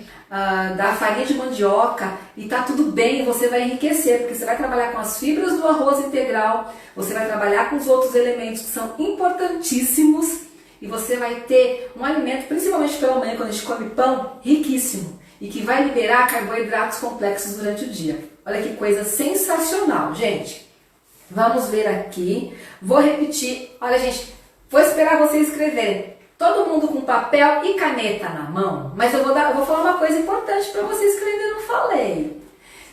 da farinha de mandioca e tá tudo bem, você vai enriquecer, porque você vai trabalhar com as fibras do arroz integral, você vai trabalhar com os outros elementos que são importantíssimos e você vai ter um alimento, principalmente pela manhã, quando a gente come pão, riquíssimo e que vai liberar carboidratos complexos durante o dia. Olha que coisa sensacional, gente. Vamos ver aqui, vou repetir, olha gente, vou esperar vocês escreverem. Todo mundo com papel e caneta na mão, mas eu vou falar uma coisa importante para vocês que eu ainda não falei.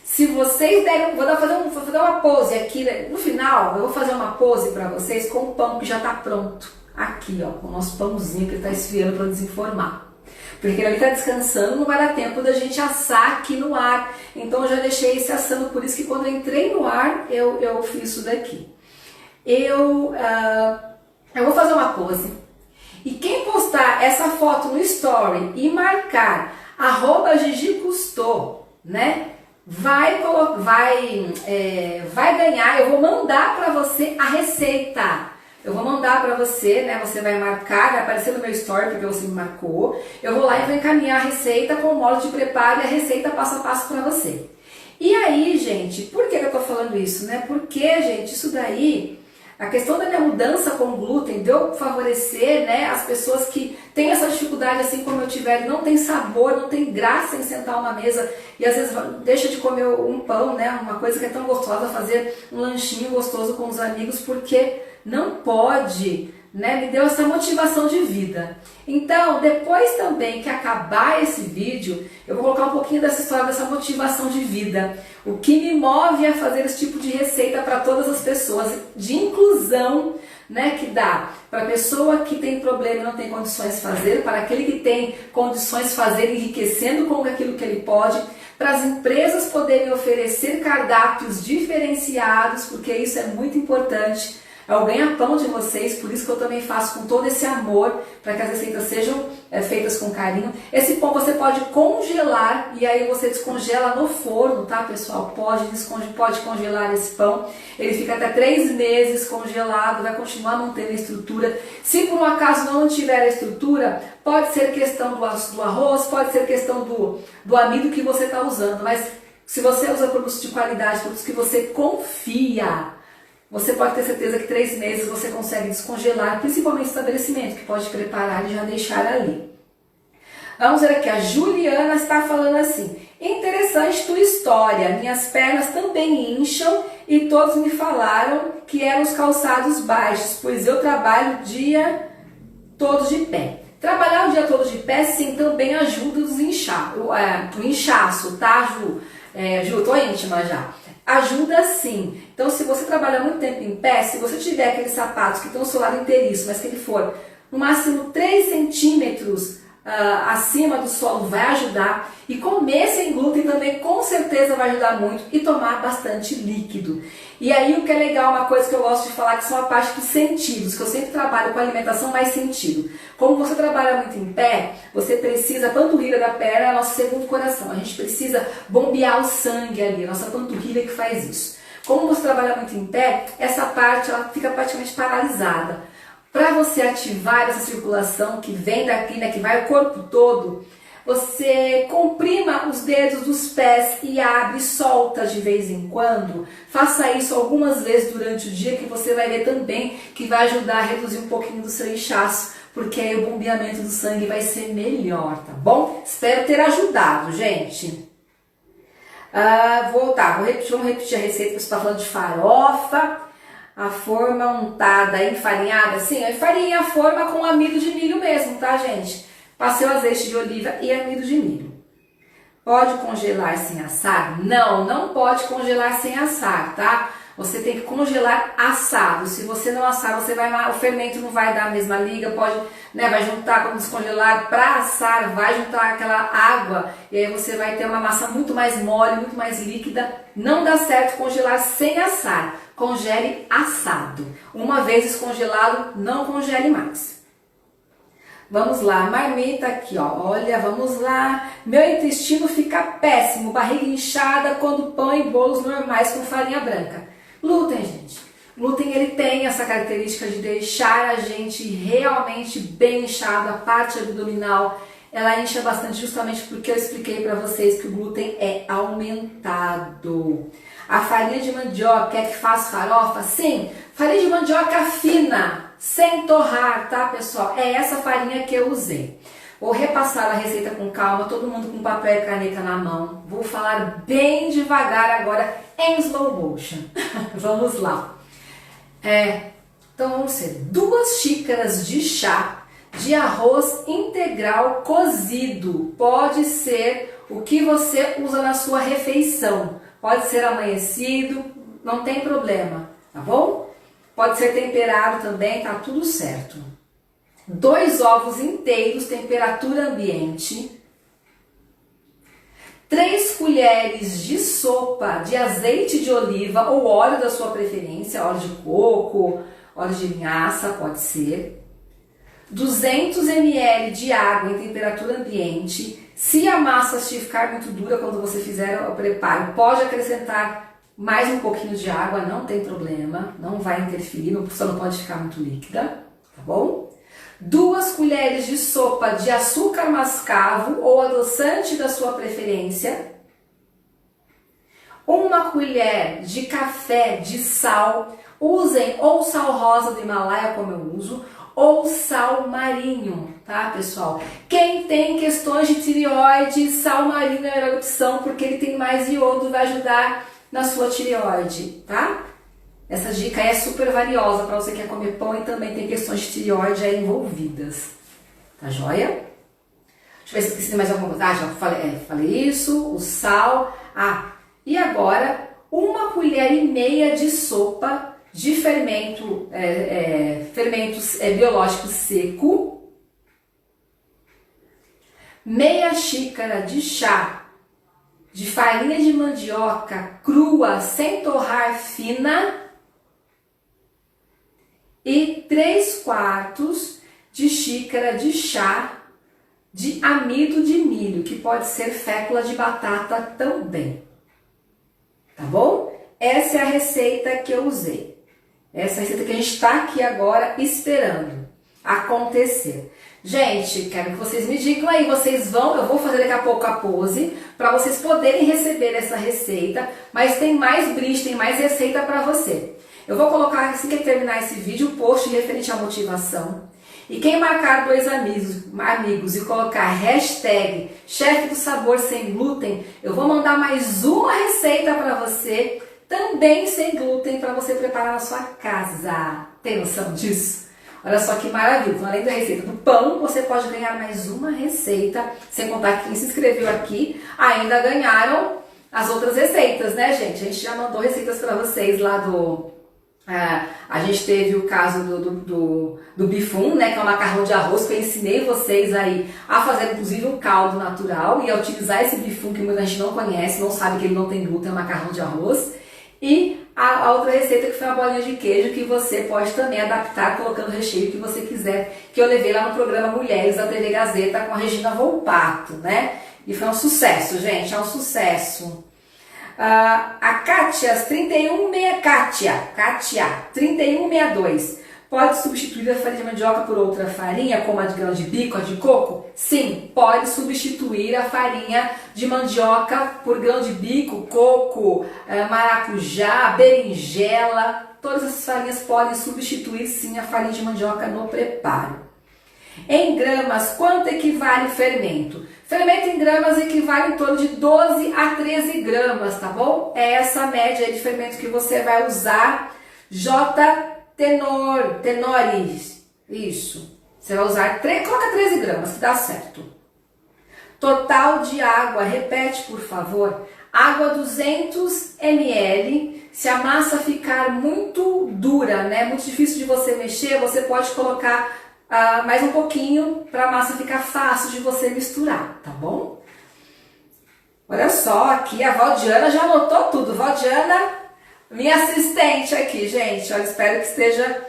Se vocês derem, vou fazer uma pose aqui, no final eu vou fazer uma pose para vocês com o pão que já está pronto. Aqui, ó, com o nosso pãozinho que está esfriando para desenformar. Porque ele está descansando, não vai dar tempo da gente assar aqui no ar. Então eu já deixei esse assando, por isso que quando eu entrei no ar, eu fiz isso daqui. Eu vou fazer uma pose. E quem postar essa foto no story e marcar @GigiCusto, né, vai ganhar, eu vou mandar para você a receita. Eu vou mandar para você, né, você vai marcar, vai aparecer no meu story porque você me marcou. Eu vou lá e vou encaminhar a receita com o modo de preparo e a receita passo a passo para você. E aí, gente, por que eu tô falando isso, né? Porque, gente, isso daí... A questão da minha mudança com o glúten deu favorecer, né, as pessoas que têm essa dificuldade, assim como eu tiver, não tem sabor, não tem graça em sentar a uma mesa e às vezes deixa de comer um pão, né, uma coisa que é tão gostosa, fazer um lanchinho gostoso com os amigos, porque não pode, né, me deu essa motivação de vida. Então, depois também que acabar esse vídeo, eu vou colocar um pouquinho dessa história, dessa motivação de vida. O que me move a fazer esse tipo de receita para todas as pessoas, de inclusão, né, que dá para a pessoa que tem problema e não tem condições de fazer, para aquele que tem condições de fazer, enriquecendo com aquilo que ele pode, para as empresas poderem oferecer cardápios diferenciados, porque isso é muito importante. É o ganha-pão de vocês, por isso que eu também faço com todo esse amor, para que as receitas sejam feitas com carinho. Esse pão você pode congelar, e aí você descongela no forno, tá, pessoal? Pode congelar esse pão. Ele fica até 3 meses congelado, vai continuar mantendo a estrutura. Se por um acaso não tiver a estrutura, pode ser questão do arroz, pode ser questão do amido que você está usando, mas se você usa produtos de qualidade, produtos que você confia, você pode ter certeza que 3 meses você consegue descongelar, principalmente estabelecimento, que pode preparar e já deixar ali. Vamos ver aqui, a Juliana está falando assim: interessante tua história, minhas pernas também incham e todos me falaram que eram os calçados baixos, pois eu trabalho o dia todo de pé. Trabalhar o dia todo de pé, sim, também ajuda o inchaço, tá, Ju? Ju, tô íntima já. Ajuda sim. Então, se você trabalha muito tempo em pé, se você tiver aqueles sapatos que estão no seu lado inteiriço, mas que ele for no máximo 3 centímetros acima do solo, vai ajudar. E comer sem glúten também com certeza vai ajudar muito, e tomar bastante líquido. E aí o que é legal, uma coisa que eu gosto de falar, que são a parte dos sentidos, que eu sempre trabalho com alimentação mais sentido. Como você trabalha muito em pé, você precisa, a panturrilha da perna é o nosso segundo coração, a gente precisa bombear o sangue ali, a nossa panturrilha que faz isso. Como você trabalha muito em pé, essa parte ela fica praticamente paralisada. Para você ativar essa circulação que vem daqui, né, que vai o corpo todo, Você comprima os dedos dos pés e abre e solta de vez em quando. Faça isso algumas vezes durante o dia, que você vai ver também que vai ajudar a reduzir um pouquinho do seu inchaço, porque aí o bombeamento do sangue vai ser melhor, tá bom? Espero ter ajudado, gente. Vamos repetir a receita que você está falando de farofa. A forma untada, enfarinhada, sim, eu enfarinhei a forma com amido de milho mesmo, tá, gente? Passei o azeite de oliva e amido de milho. Pode congelar sem assar? Não, não pode congelar sem assar, tá? Você tem que congelar assado. Se você não assar, o fermento não vai dar a mesma liga, vai juntar quando descongelar para assar, vai juntar aquela água e aí você vai ter uma massa muito mais mole, muito mais líquida. Não dá certo congelar sem assar. Congele assado. Uma vez descongelado, não congele mais. Vamos lá, marmita aqui, ó. Olha, vamos lá. Meu intestino fica péssimo, barriga inchada quando pão e bolos normais com farinha branca. Glúten, gente. Glúten, ele tem essa característica de deixar a gente realmente bem inchado, a parte abdominal. Ela incha bastante justamente porque eu expliquei para vocês que o glúten é aumentado. A farinha de mandioca é que faz farofa? Sim, farinha de mandioca fina, sem torrar, tá, pessoal? É essa farinha que eu usei. Vou repassar a receita com calma, todo mundo com papel e caneta na mão. Vou falar bem devagar agora, em slow motion. Vamos lá. Então vamos ser 2 xícaras de chá de arroz integral cozido. Pode ser o que você usa na sua refeição. Pode ser amanhecido, não tem problema, tá bom? Pode ser temperado também, tá tudo certo. 2 ovos inteiros, temperatura ambiente. 3 colheres de sopa de azeite de oliva ou óleo da sua preferência, óleo de coco, óleo de linhaça, pode ser. 200 ml de água em temperatura ambiente. Se a massa ficar muito dura quando você fizer o preparo, pode acrescentar mais um pouquinho de água, não tem problema, não vai interferir, só não pode ficar muito líquida, tá bom? 2 colheres de sopa de açúcar mascavo ou adoçante da sua preferência. 1 colher de café de sal, usem ou sal rosa do Himalaia, como eu uso, ou sal marinho, tá, pessoal? Quem tem questões de tireoide, sal marinho é a melhor opção, porque ele tem mais iodo, vai ajudar na sua tireoide, tá? Essa dica é super valiosa para você que quer comer pão e também tem questões de tireoide aí envolvidas, tá joia? Deixa eu ver se esqueci de mais alguma coisa. Já falei isso, o sal. E agora 1,5 colher de sopa de fermentos biológicos seco, meia xícara de chá de farinha de mandioca crua, sem torrar, fina, e 3/4 de xícara de chá de amido de milho, que pode ser fécula de batata também, tá bom? Essa é a receita que eu usei. Essa receita que a gente está aqui agora esperando acontecer. Gente, quero que vocês me digam aí, eu vou fazer daqui a pouco a pose, para vocês poderem receber essa receita, mas tem mais brinde, tem mais receita para você. Eu vou colocar, assim que terminar esse vídeo, um post referente à motivação. E quem marcar 2 amigos e colocar hashtag chefe do sabor sem glúten, eu vou mandar mais uma receita para você, também sem glúten, para você preparar na sua casa. Tem noção disso? Olha só que maravilha. Então, além da receita do pão, você pode ganhar mais uma receita, sem contar que quem se inscreveu aqui ainda ganharam as outras receitas, né, gente? A gente já mandou receitas para vocês lá a gente teve o caso do bifum, né, que é um macarrão de arroz, que eu ensinei vocês aí a fazer, inclusive, um caldo natural e a utilizar esse bifum que muita gente não conhece, não sabe que ele não tem glúten, é um macarrão de arroz. E a outra receita que foi uma bolinha de queijo, que você pode também adaptar colocando o recheio que você quiser, que eu levei lá no programa Mulheres da TV Gazeta com a Regina Volpato, né? E foi um sucesso, gente, é um sucesso. A Kátia 3162 Pode substituir a farinha de mandioca por outra farinha, como a de grão de bico, a de coco? Sim, pode substituir a farinha de mandioca por grão de bico, coco, maracujá, berinjela. Todas essas farinhas podem substituir sim a farinha de mandioca no preparo. Em gramas, quanto equivale o fermento? Fermento em gramas equivale em torno de 12 a 13 gramas, tá bom? É essa a média de fermento que você vai usar. Tenores, isso. Você vai usar, coloca 13 gramas que dá certo. Total de água, repete por favor. Água 200 ml. Se a massa ficar muito dura, né, muito difícil de você mexer, você pode colocar mais um pouquinho para a massa ficar fácil de você misturar, tá bom? Olha só, aqui a Valdiana já anotou tudo. Valdiana, minha assistente aqui, gente, olha, espero que esteja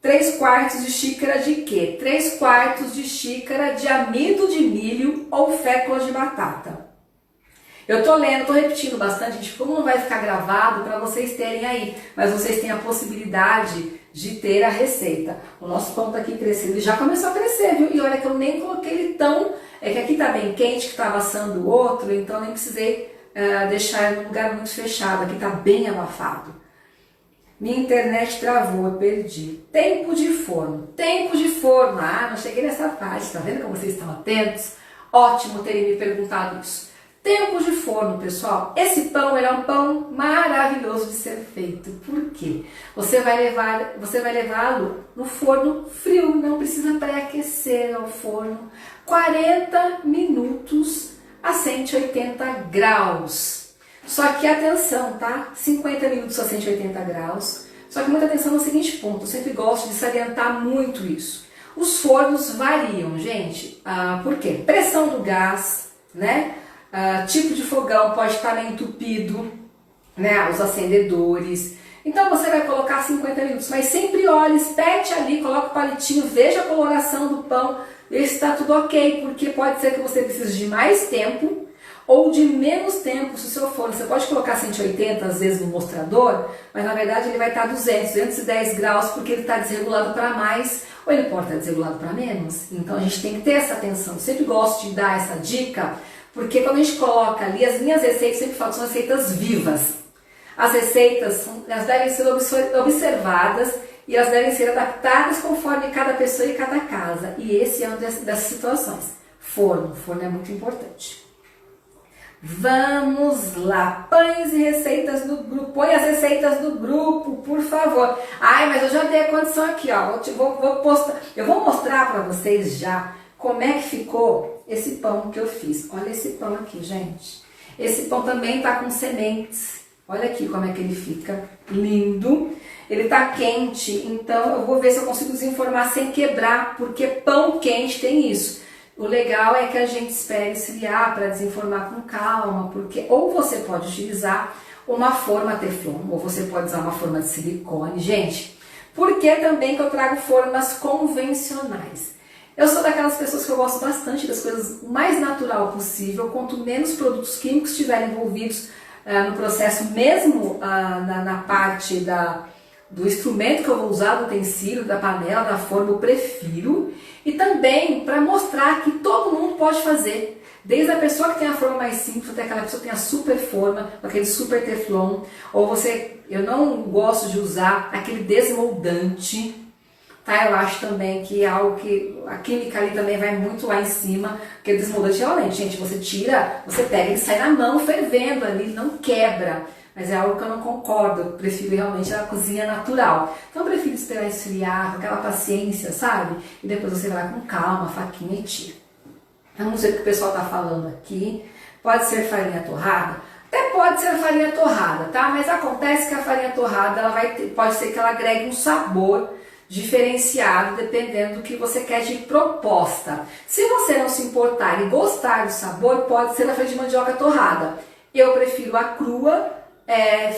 3/4 de xícara de quê? 3/4 de xícara de amido de milho ou fécula de batata. Eu tô lendo, tô repetindo bastante, gente, como não vai ficar gravado para vocês terem aí, mas vocês têm a possibilidade de ter a receita. O nosso pão tá aqui crescendo, ele já começou a crescer, viu? E olha que eu nem coloquei ele tão... É que aqui tá bem quente, que tava assando o outro, então nem precisei deixar ele num lugar muito fechado, aqui tá bem abafado. Minha internet travou, eu perdi. Tempo de forno. Tempo de forno. Ah, não cheguei nessa parte, tá vendo como vocês estão atentos? Ótimo terem me perguntado isso. Tempo de forno, pessoal. Esse pão ele é um pão maravilhoso de ser feito. Por quê? Você vai levá-lo no forno frio, não precisa pré-aquecer ao forno. 40 minutos a 180 graus. Só que atenção, tá? 50 minutos a 180 graus. Só que muita atenção no seguinte ponto, eu sempre gosto de salientar muito isso. Os fornos variam, gente. Por quê? Pressão do gás, né? Tipo de fogão pode estar meio entupido, né? Os acendedores. Então você vai colocar 50 minutos, mas sempre olhe, espete ali, coloca o palitinho, veja a coloração do pão, ver se está tudo ok, porque pode ser que você precise de mais tempo ou de menos tempo se o seu forno. Você pode colocar 180 às vezes no mostrador, mas na verdade ele vai estar 210 graus porque ele está desregulado para mais ou ele pode estar desregulado para menos. Então a gente tem que ter essa atenção. Eu sempre gosto de dar essa dica, porque quando a gente coloca ali, as minhas receitas sempre falam que são receitas vivas. As receitas elas devem ser observadas e elas devem ser adaptadas conforme cada pessoa e cada casa. E esse é uma dessas situações. Forno é muito importante. Vamos lá, pães e receitas no grupo. Põe as receitas no grupo, por favor. Ai, mas eu já dei a condição aqui, ó. Eu vou mostrar para vocês já como é que ficou esse pão que eu fiz. Olha esse pão aqui, gente. Esse pão também tá com sementes. Olha aqui como é que ele fica. Lindo. Ele tá quente, então eu vou ver se eu consigo desenformar sem quebrar, porque pão quente tem isso. O legal é que a gente espere esfriar para desenformar com calma, porque ou você pode utilizar uma forma teflon, ou você pode usar uma forma de silicone. Gente, por que também que eu trago formas convencionais? Eu sou daquelas pessoas que eu gosto bastante das coisas o mais natural possível, quanto menos produtos químicos estiverem envolvidos no processo, mesmo na parte do instrumento que eu vou usar, do utensílio, da panela, da forma, eu prefiro. E também para mostrar que todo mundo pode fazer. Desde a pessoa que tem a forma mais simples, até aquela pessoa que tem a super forma, aquele super teflon. Ou você, eu não gosto de usar aquele desmoldante, tá? Eu acho também que é algo que a química ali também vai muito lá em cima. Porque o desmoldante realmente, gente, você tira, você pega, ele sai na mão fervendo ali, ele não quebra. Mas é algo que eu não concordo, eu prefiro realmente a cozinha natural. Então eu prefiro esperar esfriar, com aquela paciência, sabe? E depois você vai lá com calma, faquinha e tira. Vamos ver o que o pessoal tá falando aqui. Pode ser farinha torrada? Até pode ser farinha torrada, tá? Mas acontece que a farinha torrada, pode ser que ela agregue um sabor diferenciado, dependendo do que você quer de proposta. Se você não se importar e gostar do sabor, pode ser a farinha de mandioca torrada. Eu prefiro a crua,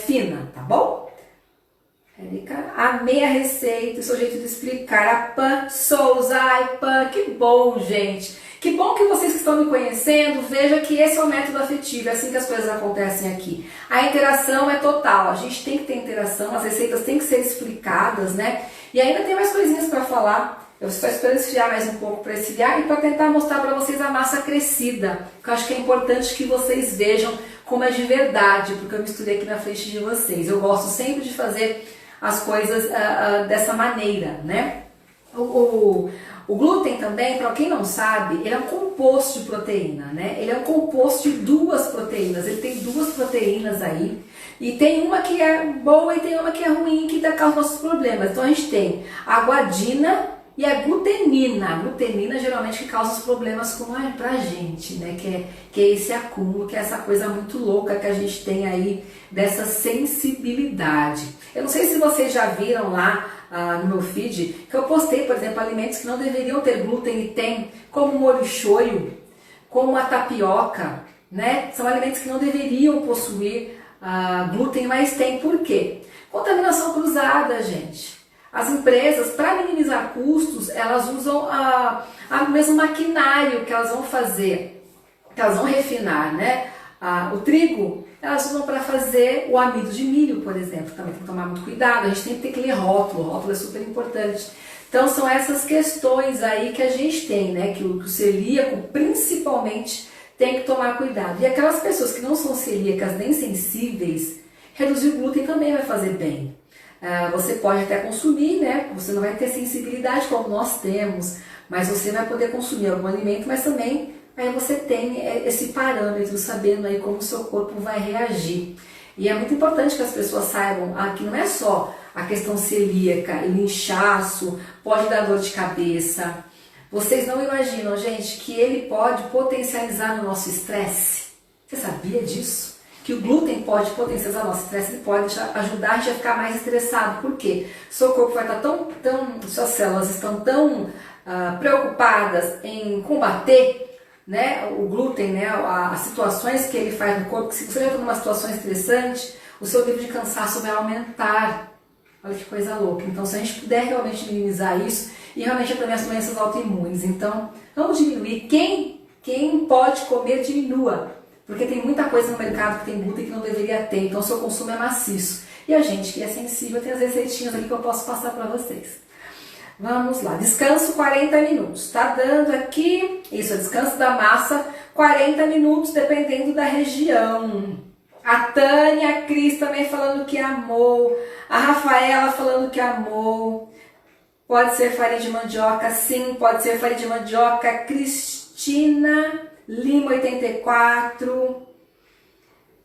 fina, tá bom? Érica, amei a receita, o seu jeito de explicar. A Pan Souza, ai Pan, que bom, gente. Que bom que vocês que estão me conhecendo, vejam que esse é o método afetivo, é assim que as coisas acontecem aqui. A interação é total, a gente tem que ter interação, as receitas têm que ser explicadas, né? E ainda tem mais coisinhas para falar. Eu estou esperando esfriar mais um pouco para esfriar e para tentar mostrar para vocês a massa crescida. Que eu acho que é importante que vocês vejam como é de verdade, porque eu misturei aqui na frente de vocês. Eu gosto sempre de fazer as coisas dessa maneira, né? O glúten também, para quem não sabe, ele é um composto de proteína, né? Ele é um composto de duas proteínas, ele tem duas proteínas aí, e tem uma que é boa e tem uma que é ruim, que causa nossos problemas. Então a gente tem a guanina e a glutenina. A glutenina geralmente que causa os problemas pra gente, né? Que é esse acúmulo, que é essa coisa muito louca que a gente tem aí, dessa sensibilidade. Eu não sei se vocês já viram lá no meu feed, que eu postei, por exemplo, alimentos que não deveriam ter glúten e tem, como o molho shoyu, como a tapioca, né? São alimentos que não deveriam possuir glúten, mas tem. Por quê? Contaminação cruzada, gente. As empresas, para minimizar custos, elas usam o mesmo maquinário que elas vão fazer, que elas vão refinar, né? O trigo, elas usam para fazer o amido de milho, por exemplo. Também tem que tomar muito cuidado, a gente tem que ter que ler rótulo, o rótulo é super importante. Então são essas questões aí que a gente tem, né? Que o celíaco, principalmente, tem que tomar cuidado. E aquelas pessoas que não são celíacas nem sensíveis, reduzir o glúten também vai fazer bem. Você pode até consumir, né? Você não vai ter sensibilidade como nós temos, mas você vai poder consumir algum alimento, mas também aí você tem esse parâmetro, sabendo aí como o seu corpo vai reagir. E é muito importante que as pessoas saibam que não é só a questão celíaca, o inchaço, pode dar dor de cabeça. Vocês não imaginam, gente, que ele pode potencializar o nosso estresse? Você sabia disso? Que o glúten pode potencializar o nosso estresse, ele pode ajudar a gente a ficar mais estressado. Por quê? Seu corpo vai estar suas células estão tão preocupadas em combater, né, o glúten, né, as situações que ele faz no corpo, que se você já está numa situação estressante, o seu nível de cansaço vai aumentar. Olha que coisa louca. Então, se a gente puder realmente minimizar isso, e realmente também as doenças autoimunes, então, vamos diminuir. Quem pode comer, diminua. Porque tem muita coisa no mercado que tem glúten que não deveria ter, então o seu consumo é maciço. E a gente que é sensível tem as receitinhas ali que eu posso passar para vocês. Vamos lá, descanso 40 minutos. Tá dando aqui, isso, descanso da massa, 40 minutos, dependendo da região. A Tânia, a Cris também falando que amou. A Rafaela falando que amou. Pode ser farinha de mandioca, sim, pode ser farinha de mandioca. Cristina Lima 84.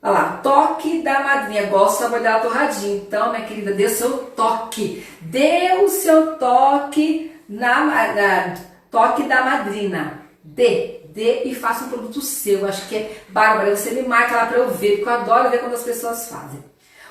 Olha lá, toque da madrinha. Gosto do sabor dela torradinho. Então, minha querida, dê o seu toque. Dê o seu toque toque da madrina. Dê e faça um produto seu. Acho que é Bárbara, você me marca lá para eu ver, porque eu adoro ver quando as pessoas fazem.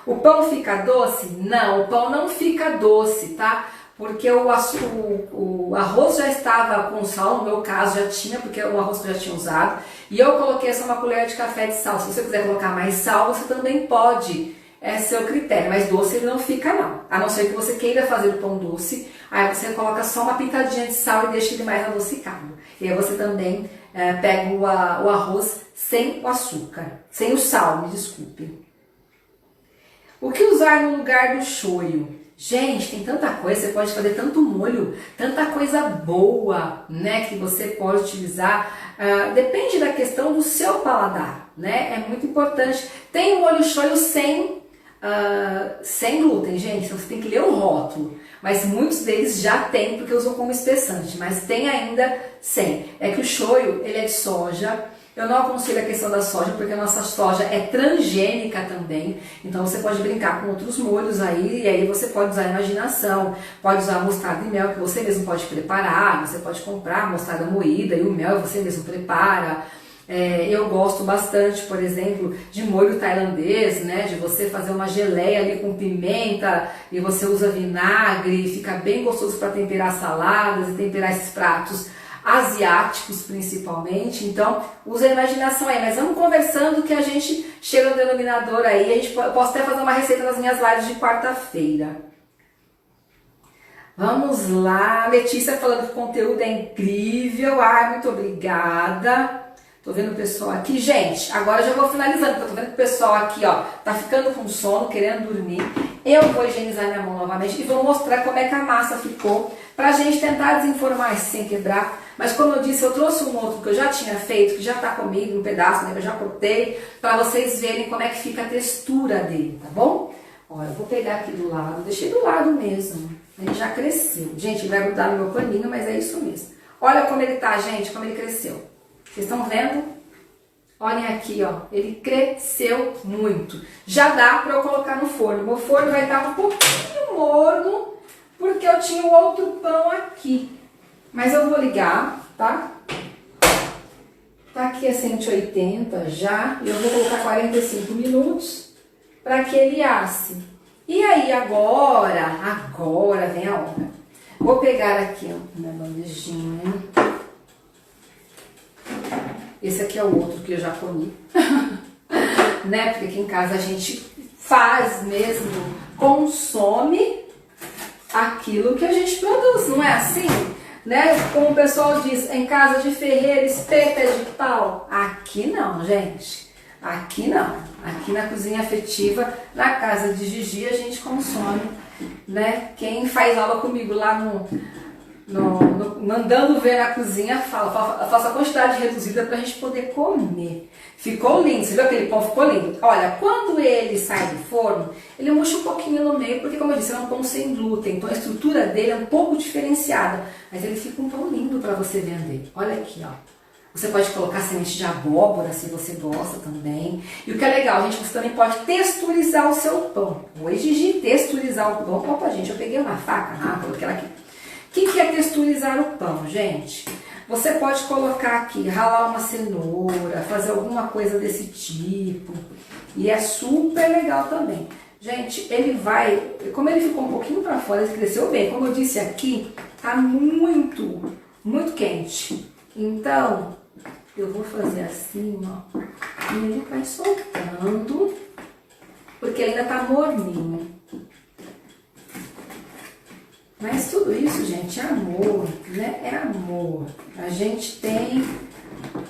O pão fica doce? Não, o pão não fica doce, tá? Porque o arroz já estava com sal, no meu caso já tinha, porque o arroz que eu já tinha usado. E eu coloquei só uma colher de café de sal. Se você quiser colocar mais sal, você também pode. É seu critério, mas doce ele não fica não. A não ser que você queira fazer o pão doce, aí você coloca só uma pitadinha de sal e deixa ele mais adocicado. E aí você também pega o arroz sem o açúcar, sem o sal, me desculpe. O que usar no lugar do shoyu? Gente, tem tanta coisa, você pode fazer tanto molho, tanta coisa boa, né, que você pode utilizar. Depende da questão do seu paladar, né? É muito importante. Tem o molho shoyu sem glúten, gente, então você tem que ler o rótulo. Mas muitos deles já tem, porque usam como espessante, mas tem ainda sem. É que o shoyu, ele é de soja. Eu não aconselho a questão da soja, porque a nossa soja é transgênica também. Então você pode brincar com outros molhos aí, e aí você pode usar a imaginação, pode usar mostarda e mel, que você mesmo pode preparar, você pode comprar mostarda moída e o mel você mesmo prepara. Eu gosto bastante, por exemplo, de molho tailandês, né? De você fazer uma geleia ali com pimenta e você usa vinagre, fica bem gostoso para temperar saladas e temperar esses pratos asiáticos principalmente. Então, usa a imaginação aí, mas vamos conversando que a gente chega no denominador aí. Eu posso até fazer uma receita nas minhas lives de quarta-feira. Vamos lá, Letícia falando que o conteúdo é incrível. Ai, muito obrigada. Tô vendo o pessoal aqui. Gente, agora eu já vou finalizando, porque eu tô vendo que o pessoal aqui, ó, tá ficando com sono, querendo dormir. Eu vou higienizar minha mão novamente e vou mostrar como é que a massa ficou, pra gente tentar desenformar isso sem quebrar. Mas como eu disse, eu trouxe um outro que eu já tinha feito, que já tá comigo, um pedaço, né, que eu já cortei, pra vocês verem como é que fica a textura dele, tá bom? Ó, eu vou pegar aqui do lado, deixei do lado mesmo. Ele já cresceu. Gente, vai grudar no meu paninho, mas é isso mesmo. Olha como ele tá, gente, como ele cresceu. Vocês estão vendo? Olhem aqui, ó. Ele cresceu muito. Já dá para eu colocar no forno. Meu forno vai estar um pouquinho morno, porque eu tinha o outro pão aqui. Mas eu vou ligar, tá? Tá aqui a 180 já. E eu vou colocar 45 minutos para que ele asse. E aí agora vem a hora. Vou pegar aqui, ó, minha bandejinha. Esse aqui é o outro que eu já comi, né? Porque aqui em casa a gente faz mesmo, consome aquilo que a gente produz, não é assim? Né? Como o pessoal diz, em casa de ferreiro, espeto é de pau. Aqui não, gente. Aqui não. Aqui na cozinha afetiva, na casa de Gigi, a gente consome, né? Quem faz aula comigo lá mandando ver na cozinha, faça a quantidade reduzida pra gente poder comer. Ficou lindo, você viu aquele pão? Ficou lindo. Olha, quando ele sai do forno, ele murcha um pouquinho no meio, porque como eu disse, ele é um pão sem glúten, então a estrutura dele é um pouco diferenciada, mas ele fica um pão lindo pra você vender. Olha aqui, ó. Você pode colocar semente de abóbora, se você gosta também. E o que é legal, gente, você também pode texturizar o seu pão. Vou exigir texturizar o pão. Opa, gente, eu peguei uma faca, coloquei ela aqui. O que é texturizar o pão, gente? Você pode colocar aqui, ralar uma cenoura, fazer alguma coisa desse tipo. E é super legal também. Gente, ele vai... Como ele ficou um pouquinho para fora, ele cresceu bem. Como eu disse aqui, tá muito, muito quente. Então, eu vou fazer assim, ó. E ele vai soltando, porque ele ainda tá morninho. Mas tudo isso, gente, é amor, né? É amor. A gente tem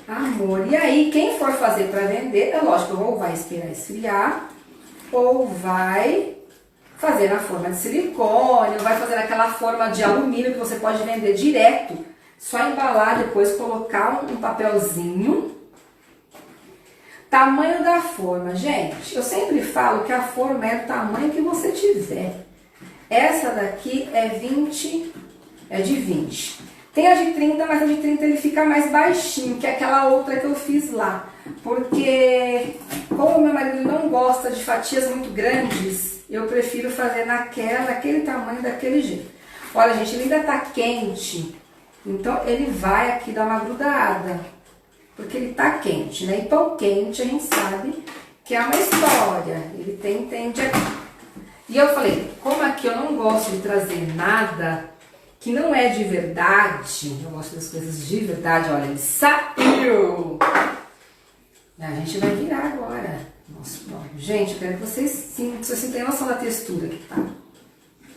amor. E aí, quem for fazer para vender, é lógico, ou vai esperar esfriar, ou vai fazer na forma de silicone, ou vai fazer aquela forma de alumínio que você pode vender direto. Só embalar, depois colocar um papelzinho. Tamanho da forma, gente. Eu sempre falo que a forma é do tamanho que você tiver. Essa daqui é de 20. Tem a de 30, mas a de 30 ele fica mais baixinho, que é aquela outra que eu fiz lá. Porque, como meu marido não gosta de fatias muito grandes, eu prefiro fazer naquele tamanho, daquele jeito. Olha, gente, ele ainda tá quente, então ele vai aqui dar uma grudada, porque ele tá quente, né? E pão quente a gente sabe que é uma história, ele tende aqui. E eu falei, como aqui eu não gosto de trazer nada que não é de verdade, eu gosto das coisas de verdade, olha, ele saiu! A gente vai virar agora. Nossa, pronto. Gente, eu quero que vocês tenham noção da textura que tá.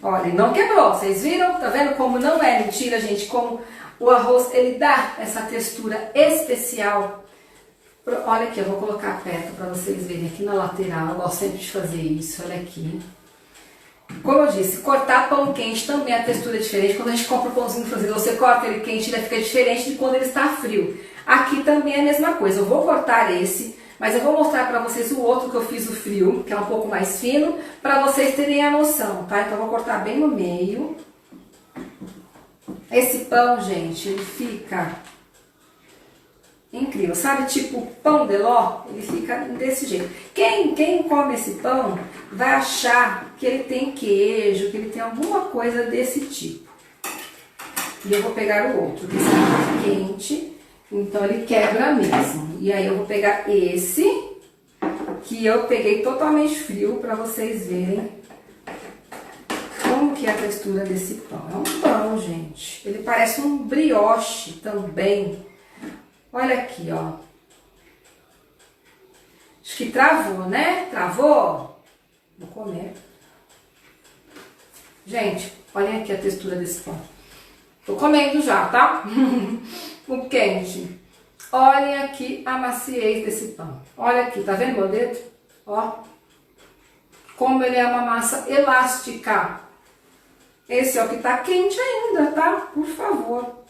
Olha, ele não quebrou, vocês viram? Tá vendo como não é mentira, gente? Como o arroz, ele dá essa textura especial. Olha aqui, eu vou colocar perto para vocês verem aqui na lateral, eu gosto sempre de fazer isso, olha aqui. Como eu disse, cortar pão quente também a textura é diferente. Quando a gente compra o pãozinho francês, você corta ele quente, ele fica diferente de quando ele está frio. Aqui também é a mesma coisa. Eu vou cortar esse, mas eu vou mostrar para vocês o outro que eu fiz o frio, que é um pouco mais fino, para vocês terem a noção, tá? Então eu vou cortar bem no meio. Esse pão, gente, ele fica incrível, sabe? Tipo pão de ló, ele fica desse jeito. Quem come esse pão vai achar que ele tem queijo, que ele tem alguma coisa desse tipo. E eu vou pegar o outro, que está quente, então ele quebra mesmo. E aí eu vou pegar esse, que eu peguei totalmente frio, para vocês verem como que é a textura desse pão. É um pão, gente. Ele parece um brioche também. Olha aqui, ó. Acho que travou, né? Travou? Vou comer. Gente, olhem aqui a textura desse pão. Tô comendo já, tá? O quente. Olhem aqui a maciez desse pão. Olha aqui, tá vendo meu dedo? Ó, como ele é uma massa elástica. Esse é o que tá quente ainda, tá? Por favor.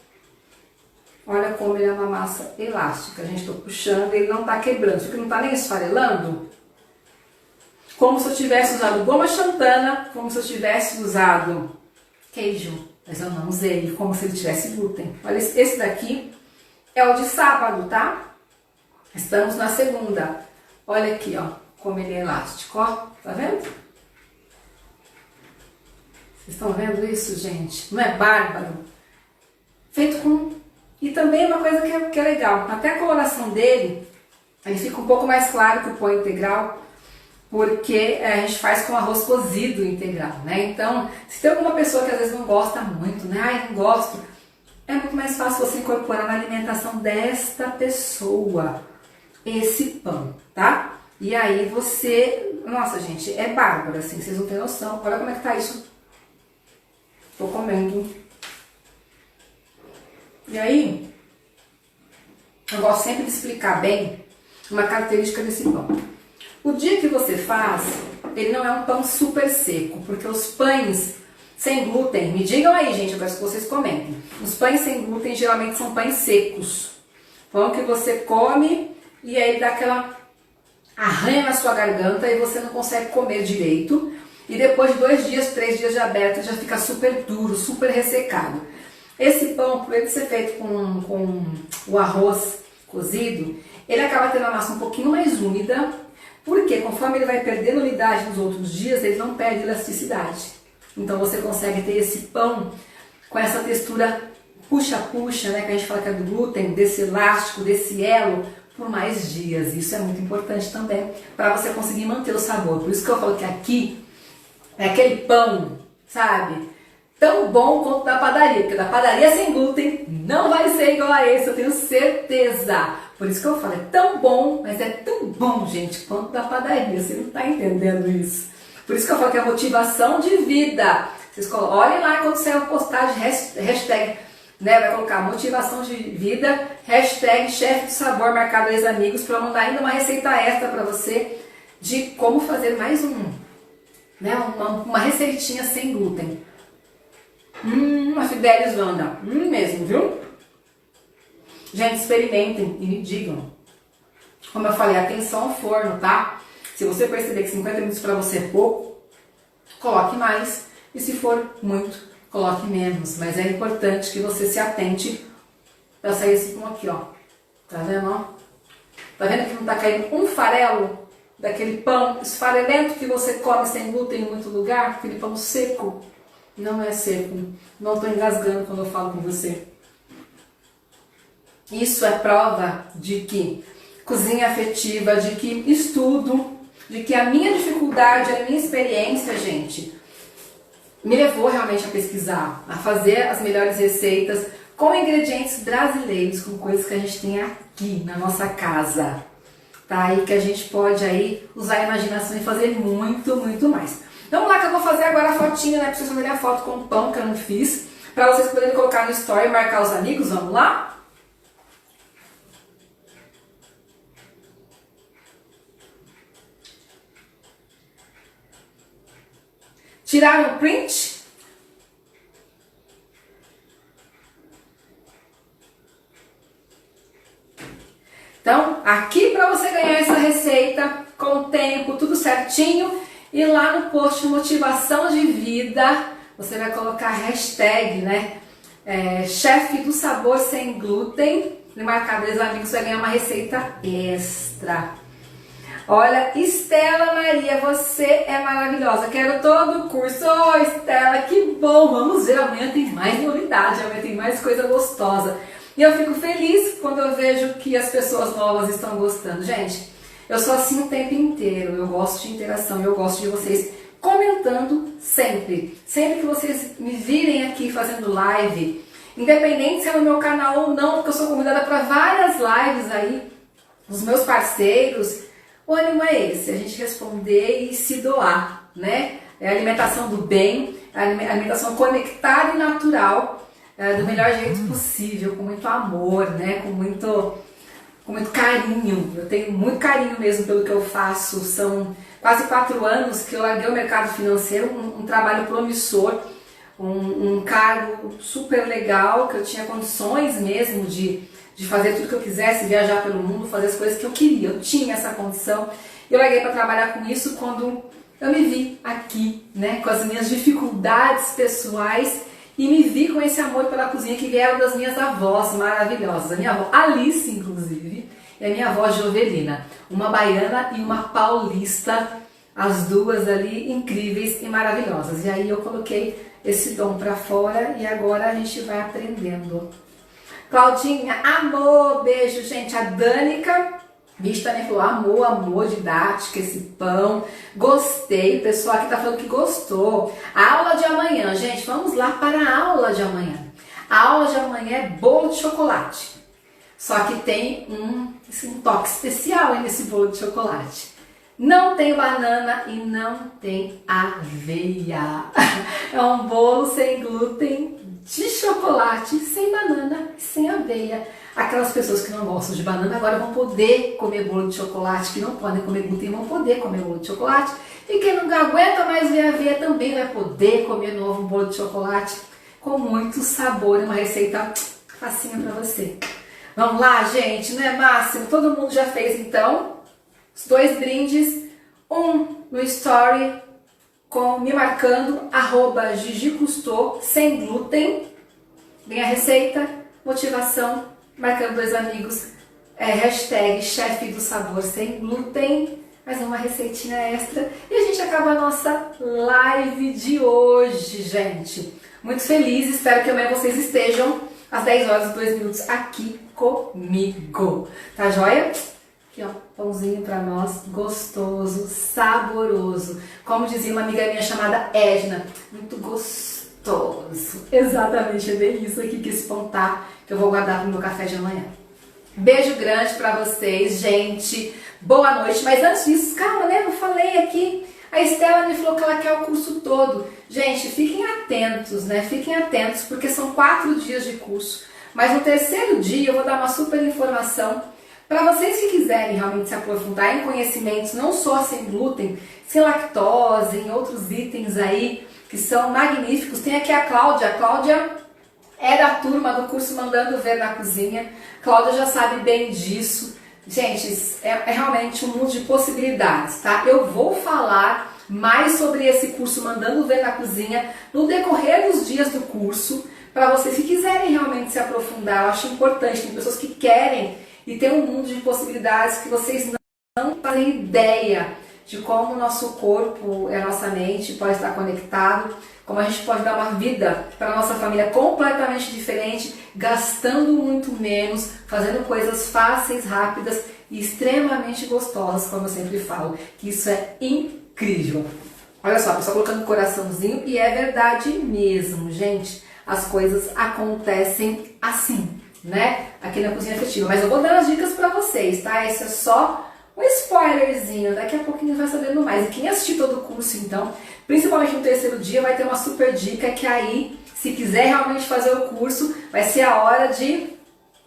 Olha como ele é uma massa elástica. Gente, tô puxando, ele não tá quebrando, porque não tá nem esfarelando. Como se eu tivesse usado goma xantana, como se eu tivesse usado queijo. Mas eu não usei, como se ele tivesse glúten. Olha, esse daqui é o de sábado, tá? Estamos na segunda. Olha aqui, ó, como ele é elástico, ó. Tá vendo? Vocês estão vendo isso, gente? Não é bárbaro? Feito com... E também uma coisa que é legal. Até a coloração dele, ele fica um pouco mais claro que o pão integral, porque a gente faz com arroz cozido integral, né? Então, se tem alguma pessoa que às vezes não gosta muito, né? Ai, não gosto. É muito mais fácil você incorporar na alimentação desta pessoa esse pão, tá? E aí você... Nossa, gente, é bárbaro, assim, vocês não têm noção. Olha como é que tá isso. Tô comendo. E aí, eu gosto sempre de explicar bem uma característica desse pão. O dia que você faz, ele não é um pão super seco, porque os pães sem glúten, me digam aí, gente, eu quero que vocês comentem. Os pães sem glúten geralmente são pães secos. Pão que você come e aí dá aquela arranha na sua garganta e você não consegue comer direito. E depois de 2 dias, 3 dias de aberto, já fica super duro, super ressecado. Esse pão, por ele ser feito com o arroz cozido, ele acaba tendo a massa um pouquinho mais úmida, porque conforme ele vai perdendo umidade nos outros dias, ele não perde elasticidade. Então você consegue ter esse pão com essa textura puxa-puxa, né, que a gente fala que é do glúten, desse elástico, desse elo, por mais dias. Isso é muito importante também para você conseguir manter o sabor. Por isso que eu falo que aqui é aquele pão, sabe? Tão bom quanto da padaria, porque da padaria sem glúten não vai ser igual a esse, eu tenho certeza. Por isso que eu falo, é tão bom, mas é tão bom, gente, quanto da padaria. Você não está entendendo isso. Por isso que eu falo que é motivação de vida. Vocês olhem lá quando sair a postagem, hashtag, né, vai colocar motivação de vida, hashtag chefe do sabor, marcado ex amigos, para mandar ainda uma receita extra para você de como fazer mais né, uma receitinha sem glúten. Uma Fidelis Wanda. Mesmo, viu? Gente, experimentem e me digam. Como eu falei, atenção ao forno, tá? Se você perceber que 50 minutos para você é pouco, coloque mais. E se for muito, coloque menos. Mas é importante que você se atente para sair esse pão aqui, ó. Tá vendo, ó? Tá vendo que não tá caindo um farelo daquele pão esfarelento que você come sem glúten em muito lugar? Aquele pão seco. Não é seco. Não estou engasgando quando eu falo com você. Isso é prova de que cozinha afetiva, de que estudo, de que a minha dificuldade, a minha experiência, gente, me levou realmente a pesquisar, a fazer as melhores receitas com ingredientes brasileiros, com coisas que a gente tem aqui na nossa casa, tá? E que a gente pode aí usar a imaginação e fazer muito, muito mais. Vamos lá que eu vou fazer agora a fotinha, né? Pra vocês fazerem a foto com o pão que eu não fiz, pra vocês poderem colocar no story e marcar os amigos. Vamos lá? Tiraram o print? Então, aqui para você ganhar essa receita com o tempo, tudo certinho, e lá no post motivação de vida, você vai colocar a hashtag, né? Chefe do sabor sem glúten, e marcar 2 amigos, você vai ganhar uma receita extra. Olha, Estela Maria, você é maravilhosa. Quero todo o curso. Oh, Estela, que bom. Vamos ver, amanhã tem mais novidade, amanhã tem mais coisa gostosa. E eu fico feliz quando eu vejo que as pessoas novas estão gostando. Gente, eu sou assim o tempo inteiro. Eu gosto de interação, eu gosto de vocês comentando sempre. Sempre que vocês me virem aqui fazendo live, independente se é no meu canal ou não, porque eu sou convidada para várias lives aí, os meus parceiros. O ânimo é esse, a gente responder e se doar, né? É a alimentação do bem, a alimentação conectada e natural, do melhor jeito possível, com muito amor, né? Com muito com muito carinho. Eu tenho muito carinho mesmo pelo que eu faço. São quase 4 anos que eu larguei o mercado financeiro, um trabalho promissor, um cargo super legal, que eu tinha condições mesmo de fazer tudo que eu quisesse, viajar pelo mundo, fazer as coisas que eu queria. Eu tinha essa condição. Eu larguei para trabalhar com isso quando eu me vi aqui, né, com as minhas dificuldades pessoais e me vi com esse amor pela cozinha que vieram das minhas avós maravilhosas. A minha avó Alice, inclusive, e a minha avó Jovelina, uma baiana e uma paulista, as duas ali incríveis e maravilhosas. E aí eu coloquei esse dom para fora e agora a gente vai aprendendo. Claudinha, amor, beijo, gente. A Dânica, bicho, também falou, amor, didática, esse pão. Gostei, o pessoal aqui tá falando que gostou. A aula de amanhã, gente, vamos lá para a aula de amanhã. A aula de amanhã é bolo de chocolate. Só que tem um toque especial aí nesse bolo de chocolate. Não tem banana e não tem aveia. É um bolo sem glúten, de chocolate, sem banana e sem aveia. Aquelas pessoas que não gostam de banana agora vão poder comer bolo de chocolate, que não podem comer glúten vão poder comer bolo de chocolate. E quem não aguenta mais ver aveia também vai poder comer novo bolo de chocolate com muito sabor. É uma receita facinha para você. Vamos lá, gente, não é máximo? Todo mundo já fez então os 2 brindes, um no story me marcando @GigiCusto sem glúten, vem a receita, motivação, marcando 2 amigos, hashtag chefe do sabor sem glúten, mais uma receitinha extra e a gente acaba a nossa live de hoje, gente. Muito feliz, espero que amanhã vocês estejam às 10 horas e 2 minutos aqui comigo, tá joia? Aqui ó, pãozinho pra nós, gostoso, saboroso. Como dizia uma amiga minha chamada Edna, muito gostoso. Exatamente, é bem isso aqui que esse pão tá, que eu vou guardar pro meu café de amanhã. Beijo grande pra vocês, gente. Boa noite. Mas antes disso, calma, né? Eu falei aqui. A Estela me falou que ela quer o curso todo. Gente, fiquem atentos, né? Fiquem atentos, porque são 4 dias de curso. Mas no 3º dia eu vou dar uma super informação para vocês que quiserem realmente se aprofundar em conhecimentos, não só sem glúten, sem lactose, em outros itens aí que são magníficos. Tem aqui a Cláudia. A Cláudia é da turma do curso Mandando Ver na Cozinha. A Cláudia já sabe bem disso. Gente, é realmente um mundo de possibilidades, tá? Eu vou falar mais sobre esse curso Mandando Ver na Cozinha no decorrer dos dias do curso, para vocês que quiserem realmente se aprofundar. Eu acho importante, tem pessoas que querem e tem um mundo de possibilidades que vocês não fazem ideia de como o nosso corpo e a nossa mente pode estar conectado, como a gente pode dar uma vida para a nossa família completamente diferente, gastando muito menos, fazendo coisas fáceis, rápidas e extremamente gostosas, como eu sempre falo, que isso é incrível. Olha só, a pessoa colocando coraçãozinho e é verdade mesmo, gente, as coisas acontecem assim, né? Aqui na Cozinha Afetiva. Mas eu vou dar as dicas pra vocês, tá? Esse é só um spoilerzinho. Daqui a pouquinho vai sabendo mais. E quem assistir todo o curso, então, principalmente no 3º dia, vai ter uma super dica que aí, se quiser realmente fazer o curso, vai ser a hora de,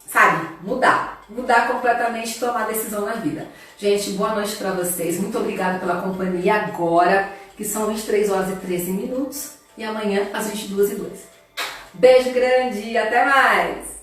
sabe, mudar completamente e tomar decisão na vida. Gente, boa noite pra vocês. Muito obrigada pela companhia agora, que são 23 horas e 13 minutos. E amanhã, às 22h02. Beijo grande e até mais!